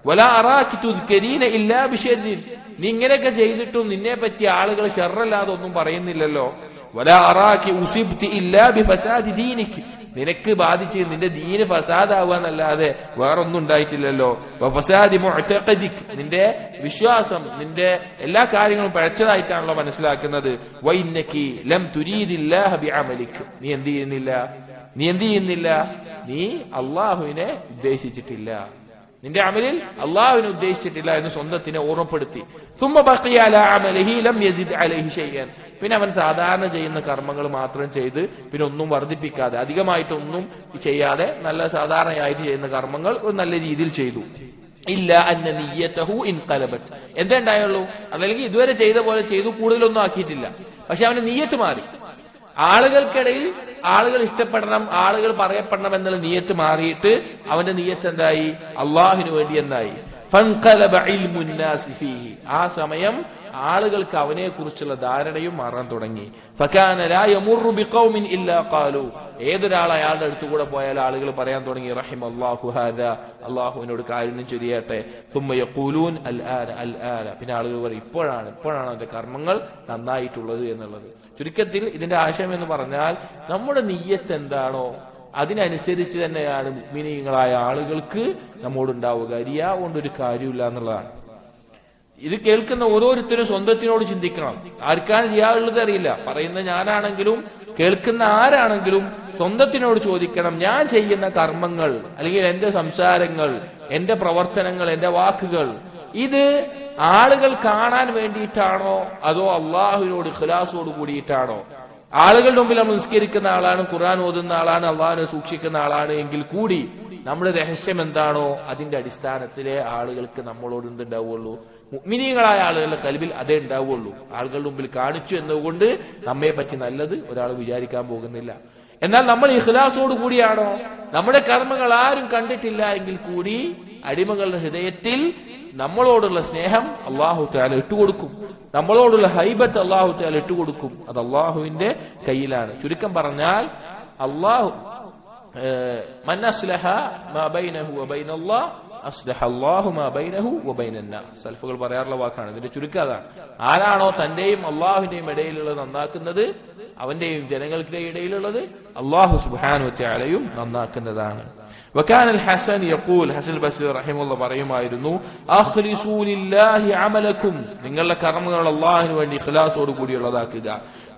വലാ അറാകി തുദ്കരീന ഇല്ലാ ബിശർരിൻ, നീ ഇങ്ങനെയൊക്കെ ചെയ്തിട്ടും നിന്നെ പറ്റി ആളുകൾ ഷർറല്ലാതെ ഒന്നും പറയുന്നില്ലല്ലോ. വലാ അറാകി ഉസിബ്തി ഇല്ലാ ബിഫസാദി ദീനിക്, നിനക്ക് ബാധിച്ച് നിന്റെ ദീന് ഫസാദാവാന്നല്ലാതെ വേറൊന്നും ഉണ്ടായിട്ടില്ലല്ലോ. ഫസാദി മുഅ്തഖദിക്, നിന്റെ വിശ്വാസം, നിന്റെ എല്ലാ കാര്യങ്ങളും പഴച്ചതായിട്ടാണല്ലോ മനസ്സിലാക്കുന്നത്. വഇന്നകി ലം തുരീദില്ലാഹ ബിഅമലിക്, നീ എന്ത് ചെയ്യുന്നില്ല, നീ അള്ളാഹുവിനെ ഉദ്ദേശിച്ചിട്ടില്ല, നിന്റെ അമലിൽ അള്ളാഹുവിനെ ഉദ്ദേശിച്ചിട്ടില്ല എന്ന് സ്വന്തത്തിനെ ഓർമ്മപ്പെടുത്തി. തുമ്മ ബഖിയ അലാ അമലിഹി ലം യസിദ് അലൈഹി ഷൈഅൻ, പിന്നെ അവൻ സാധാരണ ചെയ്യുന്ന കർമ്മങ്ങൾ മാത്രം ചെയ്ത് പിന്നെ ഒന്നും വർദ്ധിപ്പിക്കാതെ, അധികമായിട്ടൊന്നും ചെയ്യാതെ നല്ല സാധാരണയായിട്ട് ചെയ്യുന്ന കർമ്മങ്ങൾ ഒരു നല്ല രീതിയിൽ ചെയ്തു. ഇല്ല അന്ന നിയ്യതഹു ഇൻഖലബത്, എന്താ ഉണ്ടായുള്ളൂ, അതല്ലെങ്കിൽ ഇതുവരെ ചെയ്ത പോലെ ചെയ്തു, കൂടുതലൊന്നും ആക്കിയിട്ടില്ല, പക്ഷെ അവന്റെ നിയ്യത്ത് മാറി. ആളുകൾക്കിടയിൽ ആളുകൾ ഇഷ്ടപ്പെടണം, ആളുകൾ പറയപ്പെടണം എന്നുള്ള നിയ്യത്ത് മാറിയിട്ട് അവന്റെ നിയ്യത്ത് എന്തായി, അള്ളാഹുവിന് വേണ്ടി എന്നായി. ഫൻഖലബ ഇൽമുൻ നാസി ഫീഹി, ആ സമയം ആളുകൾക്ക് അവനെ കുറിച്ചുള്ള ധാരണയും മാറാൻ തുടങ്ങി. ഫകാന ലാ യമുറു ബിഖൗമിൻ ഇല്ലാ ഖാലു, ഏതൊരാൾ അയാളുടെ അടുത്തുകൂടെ പോയാൽ ആളുകൾ പറയാൻ തുടങ്ങി, റഹിമല്ലാഹു ഹാദാ, അള്ളാഹുവിനോട് കാരുണ്യം ചൊരിയട്ടെ. സുമ്മ യഖൂലൂൻ അൽ ആന, പിന്നെ ആളുകൾ പറയും, ഇപ്പോഴാണ് അവന്റെ കർമ്മങ്ങൾ നന്നായിട്ടുള്ളത് എന്നുള്ളത്. ചുരുക്കത്തിൽ ഇതിന്റെ ആശയം എന്ന് പറഞ്ഞാൽ, നമ്മുടെ നിയ്യത്ത് എന്താണോ അതിനനുസരിച്ച് തന്നെയാണ് മുഅ്മിനീങ്ങളായ ആളുകൾക്ക് നമ്മോടുണ്ടാവുക. റിയാ കൊണ്ടൊരു കാര്യമില്ല എന്നുള്ളതാണ്. ഇത് കേൾക്കുന്ന ഓരോരുത്തരും സ്വന്തത്തിനോട് ചിന്തിക്കണം. ആർക്കാണ് റിയാ ഉള്ളത് അറിയില്ല. പറയുന്ന ഞാനാണെങ്കിലും കേൾക്കുന്ന ആരാണെങ്കിലും സ്വന്തത്തിനോട് ചോദിക്കണം, ഞാൻ ചെയ്യുന്ന കർമ്മങ്ങൾ അല്ലെങ്കിൽ എന്റെ സംസാരങ്ങൾ, എന്റെ പ്രവർത്തനങ്ങൾ, എന്റെ വാക്കുകൾ, ഇത് ആളുകൾ കാണാൻ വേണ്ടിയിട്ടാണോ അതോ അള്ളാഹുവിനോട് ഇഖ്ലാസോട് കൂടിയിട്ടാണോ? ആളുകളുടെ മുമ്പിൽ നമ്മൾ നിസ്കരിക്കുന്ന ആളാണ്, ഖുർആൻ ഓതുന്ന ആളാണ്, അള്ളാഹുവിനെ സൂക്ഷിക്കുന്ന ആളാണ് എങ്കിൽ കൂടി നമ്മുടെ രഹസ്യം എന്താണോ അതിന്റെ അടിസ്ഥാനത്തിലെ ആളുകൾക്ക് നമ്മളോട് എന്തുണ്ടാവുള്ളൂ, മുഅ്മിനീങ്ങളായ ആളുകളുടെ കൽബിൽ അതേ ഉണ്ടാവുള്ളൂ. ആളുകളുടെ മുമ്പിൽ കാണിച്ചു എന്നതുകൊണ്ട് നമ്മെ പറ്റി നല്ലത് ഒരാൾ വിചാരിക്കാൻ പോകുന്നില്ല. എന്നാൽ നമ്മൾ ഇഖ്ലാസോട് കൂടിയാണോ, നമ്മുടെ കർമ്മങ്ങൾ ആരും കണ്ടിട്ടില്ല എങ്കിൽ കൂടി അടിമകളുടെ ഹൃദയത്തിൽ നമ്മളോടുള്ള സ്നേഹം അല്ലാഹു തആല ഇട്ടുകൊടുക്കും, നമ്മളോടുള്ള ഹൈബത്ത് അല്ലാഹു തആല ഇട്ടുകൊടുക്കും. അത് അല്ലാഹുവിന്റെ കയ്യിലാണ്. ചുരുക്കം പറഞ്ഞാൽ അല്ലാഹു മൻ അസ്ലഹ മാ ബൈനഹു വ ബൈനല്ലാഹ് അസ്ലഹ അല്ലാഹു മാ ബൈനഹു വ ബൈനന്നാസ്. സൽഫുകൾ പറയാറുള്ള വാക്കാണ്. ഇതിന്റെ ചുരുക്കം അതാണ്. ആരാണോ തന്റെയും അള്ളാഹുവിന്റെയും ഇടയിലുള്ളത് നന്നാക്കുന്നത്, അവന്റെയും ജനങ്ങളുടെ ഇടയിലുള്ളത് അല്ലാഹു സുബ്ഹാനഹു വ തആലയും നന്നാക്കുന്നതാണ്. وكان الحسن يقول, ഹസൻ ബസ്രി റഹിമഹുല്ലാഹ് പറയുമായിരുന്നു, അഖ്ലിസൂ ലില്ലാഹി അമലക്കും, നിങ്ങളുടെ കർമ്മങ്ങൾ അല്ലാഹുവിന് വേണ്ടി ഇഖ്ലാസോട് കൂടിയുള്ളതാക്കുക.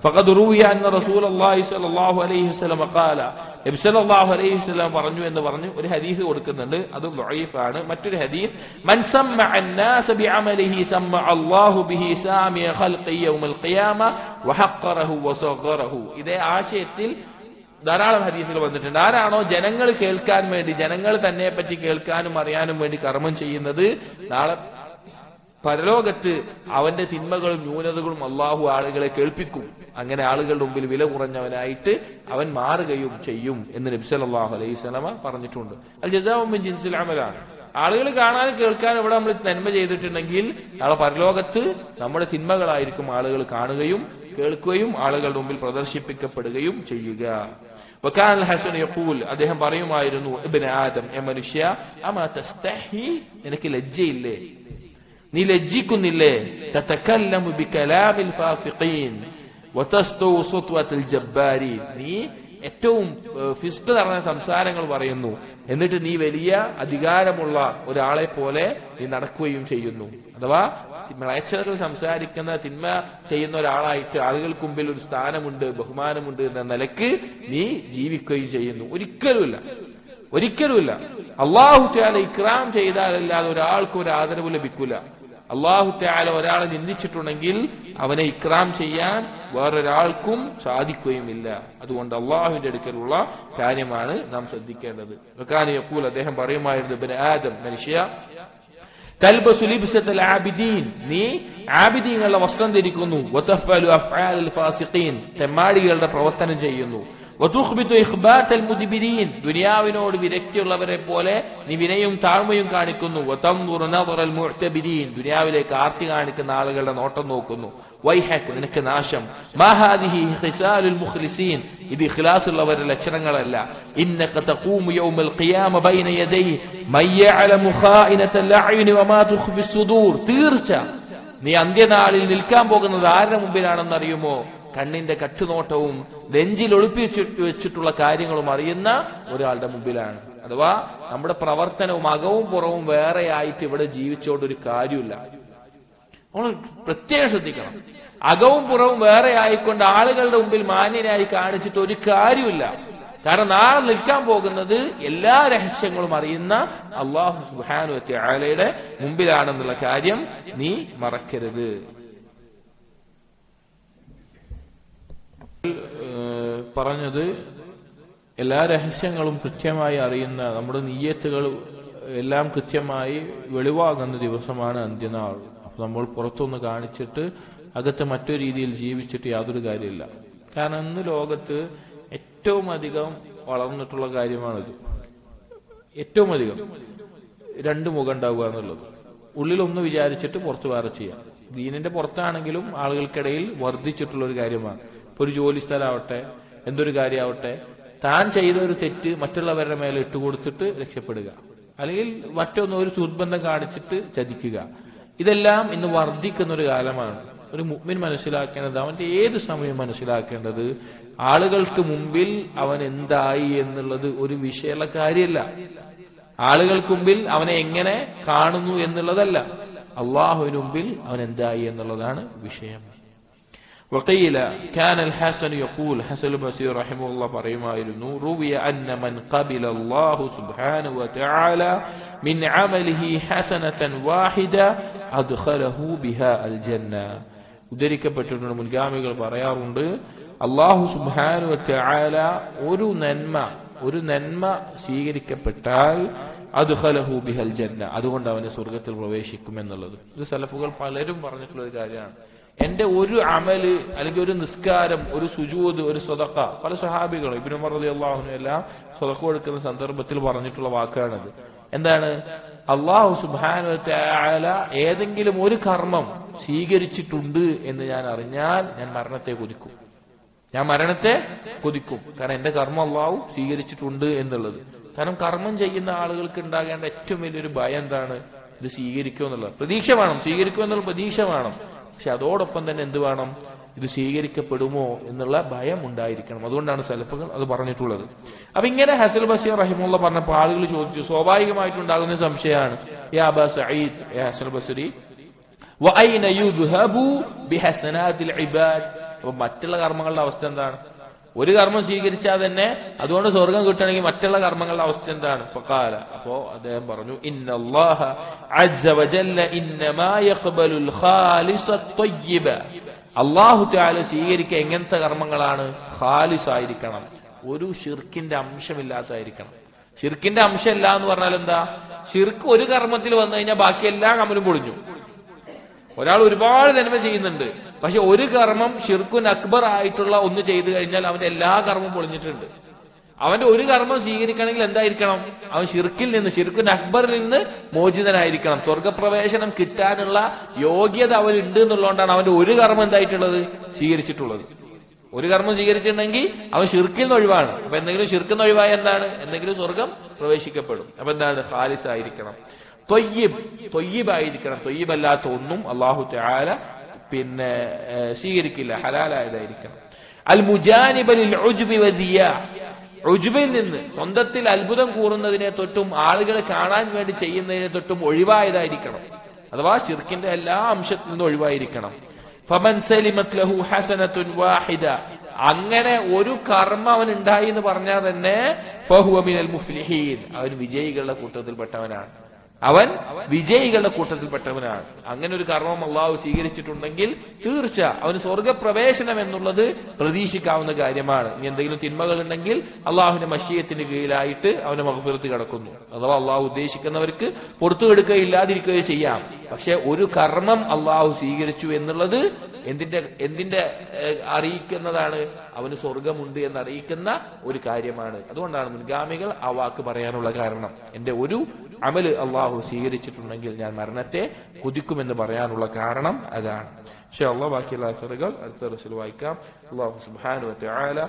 فقد روي ان رسول الله صلى الله عليه وسلم قال, നബി സല്ലല്ലാഹു അലൈഹി വസല്ലം പറഞ്ഞു എന്ന് പറഞ്ഞു ഒരു ഹദീസ് കൊടുക്കുന്നുണ്ട്. അത് ദഈഫാണ്. മറ്റൊരു ഹദീസ്, മൻ സമ്മഅ الناس بعمله سمع الله به سامع خلقه يوم القيامه وحقره وصغره. ഇതേ ആശയത്തിൽ ധാരാളം ഹദീസുകൾ വന്നിട്ടുണ്ട്. ആരാണോ ജനങ്ങൾ കേൾക്കാൻ വേണ്ടി, ജനങ്ങൾ തന്നെ പറ്റി കേൾക്കാനും അറിയാനും വേണ്ടി കർമ്മം ചെയ്യുന്നത്, നാളെ പരലോകത്ത് അവന്റെ തിന്മകളും ന്യൂനതകളും അള്ളാഹു ആളുകളെ കേൾപ്പിക്കും. അങ്ങനെ ആളുകളുടെ മുമ്പിൽ വില കുറഞ്ഞവനായിട്ട് അവൻ മാറുകയും ചെയ്യും എന്ന് നബി സല്ലല്ലാഹു അലൈഹി വസല്ലം പറഞ്ഞിട്ടുണ്ട്. അൽ ജസാഉ മിൻ ജിൻസിൽ അമലാണ്. ആളുകൾ കാണാനും കേൾക്കാനും ഇവിടെ നമ്മൾ നന്മ ചെയ്തിട്ടുണ്ടെങ്കിൽ നാളെ പരലോകത്ത് നമ്മുടെ തിന്മകളായിരിക്കും ആളുകൾ കാണുകയും കേൾക്കുകയും ആളുകളുടെ മുമ്പിൽ പ്രദർശിപ്പിക്കപ്പെടുകയും ചെയ്യുക. വകാന അൽ ഹസൻ യഖൂൽ, അദ്ദേഹം പറയുമായിരുന്നു, ഇബ്ന ആദം, എ മനുഷ്യ, അമാ തസ്തഹി, നിനക്ക് ലജ്ജയില്ലേ, നീ ലജ്ജിക്കുന്നില്ലേ, തതകല്ലമു ബികലാമിൽ ഫാസിഖീൻ വതസ്തു സുത്വത്തുൽ ജബ്ബാരീൻ, നീ ഏറ്റവും ഫിസ്ക് നിറഞ്ഞ സംസാരങ്ങൾ പറയുന്നു, എന്നിട്ട് നീ വലിയ അധികാരമുള്ള ഒരാളെ പോലെ നീ നടക്കുകയും ചെയ്യുന്നു. അഥവാ മ്ലേച്ഛതകൾ സംസാരിക്കുന്ന, തിന്മ ചെയ്യുന്ന ഒരാളായിട്ട് ആളുകൾക്ക് മുമ്പിൽ ഒരു സ്ഥാനമുണ്ട്, ബഹുമാനമുണ്ട് എന്ന നിലക്ക് നീ ജീവിക്കുകയും ചെയ്യുന്നു. ഒരിക്കലുമില്ല. അല്ലാഹു തആല ഇക്റാം ചെയ്താലല്ലാതെ ഒരാൾക്ക് ഒരു ആദരവ് ലഭിക്കൂല. അല്ലാഹു തആല ഒരാളെ നിന്ദിച്ചിട്ടുണ്ടെങ്കിൽ അവനെ ഇക്റാം ചെയ്യാൻ വേറൊരാൾക്കും സാധിക്കുകയുമില്ല. അതുകൊണ്ട് അള്ളാഹുവിന്റെ അടുക്കലുള്ള കാര്യമാണ് നാം ശ്രദ്ധിക്കേണ്ടത്. വകാന യഖൂൽ, അദ്ദേഹം പറയുമായിരുന്നു, ഇബ്ന ആദം, മനുഷ്യ, തൽബസു ലിബ്സത്തൽ ആബിദീൻ, നീ ആബിദീങ്ങളുടെ വസ്ത്രം ധരിക്കുന്നു, വതഫഅലു അഫ്ആലൽ ഫാസിഖീൻ, തെമ്മാടികളുടെ പ്രവർത്തനം ചെയ്യുന്നു, വതുഖ്ബിതു ഇഖ്ബാതൽ മുദ്ബിരീൻ, ദുനിയാവിനോട് വിരക്തിയുള്ളവരെ പോലെ നീ വിനയും താഴ്മയും കാണിക്കുന്നു. വതൻദുറു നദറൽ മുഅ്തബിരീൻ, ദുനിയാവിലേക്ക് ആർത്തി കാണിക്കുന്ന ആളുകളുടെ നോട്ടം നോക്കുന്നു. വൈഹക്, നിനക്ക് നാശം. മാ ഹാദിഹി ഖിസാലുൽ മുഖ്ലിസീൻ, ഇത് ഇഖ്ലാസുള്ളവരുടെ ലക്ഷണങ്ങളല്ല. ഇന്നക തഖൂമു യൗമൽ ഖിയാമ ബൈന യദൈഹി മൻ യഅലമു ഖായിനതൽ അഅ്യുനി വമാ തുഖ്ഫി സുദൂർ, തീർച്ച നീ അന്ത്യനാളിൽ നിൽക്കാൻ പോകുന്നത് ആരുടെ മുമ്പിലാണെന്നറിയുമോ? കണ്ണിന്റെ കട്ടുനോട്ടവും നെഞ്ചിൽ ഒളിപ്പിച്ചു വെച്ചിട്ടുള്ള കാര്യങ്ങളും അറിയുന്ന ഒരാളുടെ മുമ്പിലാണ്. അഥവാ നമ്മുടെ പ്രവർത്തനവും അകവും പുറവും വേറെ ആയിട്ട് ഇവിടെ ജീവിച്ചുകൊണ്ടൊരു കാര്യമില്ല. നമ്മൾ പ്രത്യേകം ശ്രദ്ധിക്കണം. അകവും പുറവും വേറെ ആയിക്കൊണ്ട് ആളുകളുടെ മുമ്പിൽ മാന്യനായി കാണിച്ചിട്ട് ഒരു കാര്യമില്ല. കാരണം നാളെ നിൽക്കാൻ പോകുന്നത് എല്ലാ രഹസ്യങ്ങളും അറിയുന്ന അല്ലാഹു സുബ്ഹാനഹു വ തആലയുടെ മുമ്പിലാണെന്നുള്ള കാര്യം നീ മറക്കരുത്. പറഞ്ഞത് എല്ലാ രഹസ്യങ്ങളും കൃത്യമായി അറിയുന്ന, നമ്മുടെ നിയ്യത്തുകൾ എല്ലാം കൃത്യമായി വെളിവാകുന്ന ദിവസമാണ് അന്ത്യനാൾ. അപ്പൊ നമ്മൾ പുറത്തൊന്ന് കാണിച്ചിട്ട് അകത്ത് മറ്റൊരു രീതിയിൽ ജീവിച്ചിട്ട് യാതൊരു കാര്യമില്ല. കാരണം ഇന്ന് ലോകത്ത് ഏറ്റവും അധികം വളർന്നിട്ടുള്ള കാര്യമാണിത്. ഏറ്റവും അധികം രണ്ട് മുഖം ഉണ്ടാവുക എന്നുള്ളത്. ഉള്ളിലൊന്ന് വിചാരിച്ചിട്ട് പുറത്ത് വേറെ ചെയ്യാം. ദീനിന്റെ പുറത്താണെങ്കിലും ആളുകൾക്കിടയിൽ വർദ്ധിച്ചിട്ടുള്ള ഒരു കാര്യമാണ്. ഇപ്പൊ ഒരു ജോലി സ്ഥലമാവട്ടെ, എന്തൊരു കാര്യമാവട്ടെ, താൻ ചെയ്ത ഒരു തെറ്റ് മറ്റുള്ളവരുടെ മേലെ ഇട്ടുകൊടുത്തിട്ട് രക്ഷപ്പെടുക, അല്ലെങ്കിൽ മറ്റൊന്ന് ഒരു സുബന്ധം കാണിച്ചിട്ട് ചതിക്കുക, ഇതെല്ലാം ഇന്ന് വർദ്ധിക്കുന്ന ഒരു കാലമാണ്. ഒരു മുഅ്മിൻ മനസ്സിലാക്കേണ്ടത്, അവന്റെ ഏത് സമയം മനസ്സിലാക്കേണ്ടത്, ആളുകൾക്ക് മുമ്പിൽ അവൻ എന്തായി എന്നുള്ളത് ഒരു വിഷയമുള്ള കാര്യമല്ല. ആളുകൾക്ക് മുമ്പിൽ അവനെ എങ്ങനെ കാണുന്നു എന്നുള്ളതല്ല, അള്ളാഹുവിന് മുമ്പിൽ അവൻ എന്തായി എന്നുള്ളതാണ് വിഷയം. وقيل كان الحسن يقول, حسن البصري رحمه الله പറയുമായിരുന്നു, روي أن من قبل الله سبحانه وتعالى من عمله حسنة واحدة أدخله بها الجنة. ഉദ്ധരിക്കപ്പെട്ടിട്ടുണ്ട്, മുൻഗാമികൾ പറയാറുണ്ട്, അല്ലാഹു സുബ്ഹാനഹു വ തആല ഒരു നന്മ സ്വീകരിക്കപ്പെട്ടാൽ അദ്ഖലഹു ബിഹൽ ജന്ന, അതുകൊണ്ട് അവനെ സ്വർഗ്ഗത്തിൽ പ്രവേശിക്കും എന്നുള്ളത്. ഇത് സലഫുകൾ പലരും പറഞ്ഞിട്ടുള്ള ഒരു കാര്യമാണ്. എന്റെ ഒരു അമല്, അല്ലെങ്കിൽ ഒരു നിസ്കാരം, ഒരു സുജൂദ്, ഒരു സ്വതക്ക, പല സ്വഹാബികളും ഇബ്നു ഉമർ റളിയല്ലാഹു അൻഹു എല്ലാം സ്വതക്ക കൊടുക്കുന്ന സന്ദർഭത്തിൽ പറഞ്ഞിട്ടുള്ള വാക്കാണിത്. എന്താണ്? അല്ലാഹു സുബ്ഹാനഹു വ തആല ഏതെങ്കിലും ഒരു കർമ്മം സ്വീകരിച്ചിട്ടുണ്ട് എന്ന് ഞാൻ അറിഞ്ഞാൽ ഞാൻ മരണത്തെ കൊതിക്കും. കാരണം എന്റെ കർമ്മം അല്ലാഹു സ്വീകരിച്ചിട്ടുണ്ട് എന്നുള്ളത്. കാരണം കർമ്മം ചെയ്യുന്ന ആളുകൾക്ക് ഉണ്ടാകേണ്ട ഏറ്റവും വലിയൊരു ഭയം എന്താണ്? ഇത് സ്വീകരിക്കുമെന്നുള്ളത്. പ്രതീക്ഷ വേണം, സ്വീകരിക്കുമെന്നുള്ള പ്രതീക്ഷ വേണം. പക്ഷെ അതോടൊപ്പം തന്നെ എന്ത് വേണം? ഇത് സ്വീകരിക്കപ്പെടുമോ എന്നുള്ള ഭയം ഉണ്ടായിരിക്കണം. അതുകൊണ്ടാണ് സലഫുകൾ അത് പറഞ്ഞിട്ടുള്ളത്. അപ്പൊ ഇങ്ങനെ ഹസൻ ബസ്രി റഹിമഹുല്ലാഹ് പറഞ്ഞപ്പോൾ ആളുകൾ ചോദിച്ചു, സ്വാഭാവികമായിട്ടുണ്ടാകുന്ന സംശയമാണ്, യാ അബാ സഈദ്, യാ ഹസൻ ബസ്രി, വഅൈന യുദ്ഹബു ബിഹസനാതിൽ ഇബാദ്, അപ്പൊ മറ്റുള്ള കർമ്മങ്ങളുടെ അവസ്ഥ എന്താണ്? ഒരു കർമ്മം സ്വീകരിച്ചാൽ തന്നെ അതുകൊണ്ട് സ്വർഗം കിട്ടണമെങ്കിൽ മറ്റുള്ള കർമ്മങ്ങളുടെ അവസ്ഥ എന്താണ്? ഫഖാല, അപ്പോ അദ്ദേഹം പറഞ്ഞു, ഇന്നല്ലാഹ അസ്സ വജല്ല ഇന്നമാ യഖ്ബലുൽ ഖാലിസത് ത്വയ്യിബ, അല്ലാഹു തആല സ്വീകരിക്കുക എങ്ങനത്തെ കർമ്മങ്ങളാണ്? ഖാലിസ് ആയിരിക്കണം, ഒരു ശിർക്കിന്റെ അംശമില്ലാത്തതായിരിക്കണം. ശിർക്കിന്റെ അംശമില്ല എന്ന് പറഞ്ഞാൽ എന്താ? ശിർക്ക് ഒരു കർമ്മത്തിൽ വന്നു കഴിഞ്ഞാൽ ബാക്കി എല്ലാ കർമ്മവും പൊളിഞ്ഞു. ഒരാൾ ഒരുപാട് നന്മ ചെയ്യുന്നുണ്ട്, പക്ഷെ ഒരു കർമ്മം ഷിർക്കുൻ അക്ബർ ആയിട്ടുള്ള ഒന്ന് ചെയ്തു കഴിഞ്ഞാൽ അവന്റെ എല്ലാ കർമ്മവും പൊളിഞ്ഞിട്ടുണ്ട്. അവന്റെ ഒരു കർമ്മം സ്വീകരിക്കണമെങ്കിൽ എന്തായിരിക്കണം? അവൻ ഷിർക്കുൻ അക്ബറിൽ നിന്ന് മോചിതനായിരിക്കണം. സ്വർഗപ്രവേശനം കിട്ടാനുള്ള യോഗ്യത അവനുണ്ട് എന്നുള്ളതുകൊണ്ടാണ് അവന്റെ ഒരു കർമ്മം എന്തായിട്ടുള്ളത്? സ്വീകരിച്ചിട്ടുള്ളത്. ഒരു കർമ്മം സ്വീകരിച്ചിട്ടുണ്ടെങ്കിൽ അവൻ ഷിർക്കിൽ നിന്ന് ഒഴിവാണ്. അപ്പൊ എന്തെങ്കിലും ഷിർക്കിൽ നിന്ന് ഒഴിവായ എന്താണ്? എന്തെങ്കിലും സ്വർഗം പ്രവേശിക്കപ്പെടും. അപ്പൊ എന്താണ്? ഖാലിസ് ആയിരിക്കണം, ത്വയ്യിബായിരിക്കണം. ത്വയ്യിബല്ലാത്ത ഒന്നും അല്ലാഹു തആല സ്വീകരിക്കില്ല, ഹലാലായതായിരിക്കണം. അൽ മുജാനിബ ലിൽ ഉജ്ബി വദിയാ, ഉജ്ബിൽ നിന്ന്, സ്വന്തത്തിൽ അത്ഭുതം കൂറുന്നതിനെ തൊട്ടും ആളുകളെ കാണാൻ വേണ്ടി ചെയ്യുന്നതിനെ തൊട്ടും ഒഴിവായതായിരിക്കണം. അഥവാ ശിർക്കിന്റെ എല്ലാ അംശത്തിൽ നിന്നും ഒഴിവായിരിക്കണം. ഫമൻ സലിമത് ലഹു ഹസനത്തുൻ വാഹിദ, അങ്ങനെ ഒരു കർമ്മം അവൻ ഉണ്ടായി എന്ന് പറഞ്ഞാൽ തന്നെ ഫഹുവ മിനൽ മുഫ്ലിഹീൻ, അവൻ വിജയികളുടെ കൂട്ടത്തിൽപ്പെട്ടവനാണ്. അവൻ വിജയികളുടെ കൂട്ടത്തിൽപ്പെട്ടവനാണ്. അങ്ങനെ ഒരു കർമ്മം അള്ളാഹു സ്വീകരിച്ചിട്ടുണ്ടെങ്കിൽ തീർച്ച അവന് സ്വർഗപ്രവേശനം എന്നുള്ളത് പ്രതീക്ഷിക്കാവുന്ന കാര്യമാണ്. ഇനി എന്തെങ്കിലും തിന്മകൾ ഉണ്ടെങ്കിൽ അള്ളാഹുവിന്റെ മശീയത്തിന് കീഴിലായിട്ട് അവന്റെ മഗ്ഫിറത്ത് കിടക്കുന്നു. അഥവാ അള്ളാഹു ഉദ്ദേശിക്കുന്നവർക്ക് പുറത്തുകെടുക്കുകയോ ഇല്ലാതിരിക്കുകയോ ചെയ്യാം. പക്ഷെ ഒരു കർമ്മം അള്ളാഹു സ്വീകരിച്ചു എന്നുള്ളത് എന്തിന്റെ അറിയിക്കുന്നതാണ്? അവന് സ്വർഗമുണ്ട് എന്നറിയിക്കുന്ന ഒരു കാര്യമാണ്. അതുകൊണ്ടാണ് മുൻഗാമികൾ ആ വാക്ക് പറയാനുള്ള കാരണം. എന്റെ ഒരു അമല് അള്ളാഹു സ്വീകരിച്ചിട്ടുണ്ടെങ്കിൽ ഞാൻ മരണത്തെ കുതിക്കുമെന്ന് പറയാനുള്ള കാരണം അതാണ്. പക്ഷെ അള്ളാഹ് ബാക്കിയുള്ള അസറുകൾ അടുത്ത റസൂൽ വായിക്കാം. അള്ളാഹു സുബ്ഹാനഹു വ തആല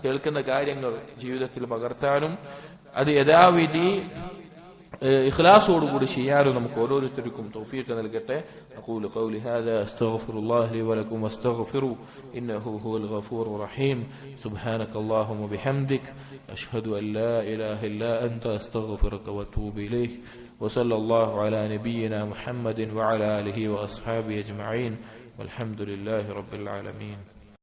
കേൾക്കുന്ന കാര്യങ്ങൾ ജീവിതത്തിൽ പകർത്താനും അത് യഥാവിധി ഇഖ്ലാസോടുകൂടി ചെയ്യാനും നമുക്ക് ഓരോരുത്തർക്കും തൗഫീഖ് നൽകട്ടെ. അഖൂലു ഖൗലി ഹാദാ അസ്തഗ്ഫിറുല്ലാഹ ലി വലക്കും വസ്തഗ്ഫിറു ഇന്നഹു ഹുവൽ ഗഫൂറുർ റഹീം. സുബ്ഹാനകല്ലാഹുമ്മ ബിഹംദിക് അഷ്ഹദു അൻ ലാ ഇലാഹ ഇല്ലാ അൻത അസ്തഗ്ഫിറുക വഅതൂബു ഇലൈക്. വസല്ലല്ലാഹു അലാ നബിയ്യിനാ മുഹമ്മദിൻ വഅലാ ആലിഹി വഅസ്ഹാബിഹി അജ്മഈൻ വൽഹംദുലില്ലാഹി റബ്ബിൽ ആലമീൻ.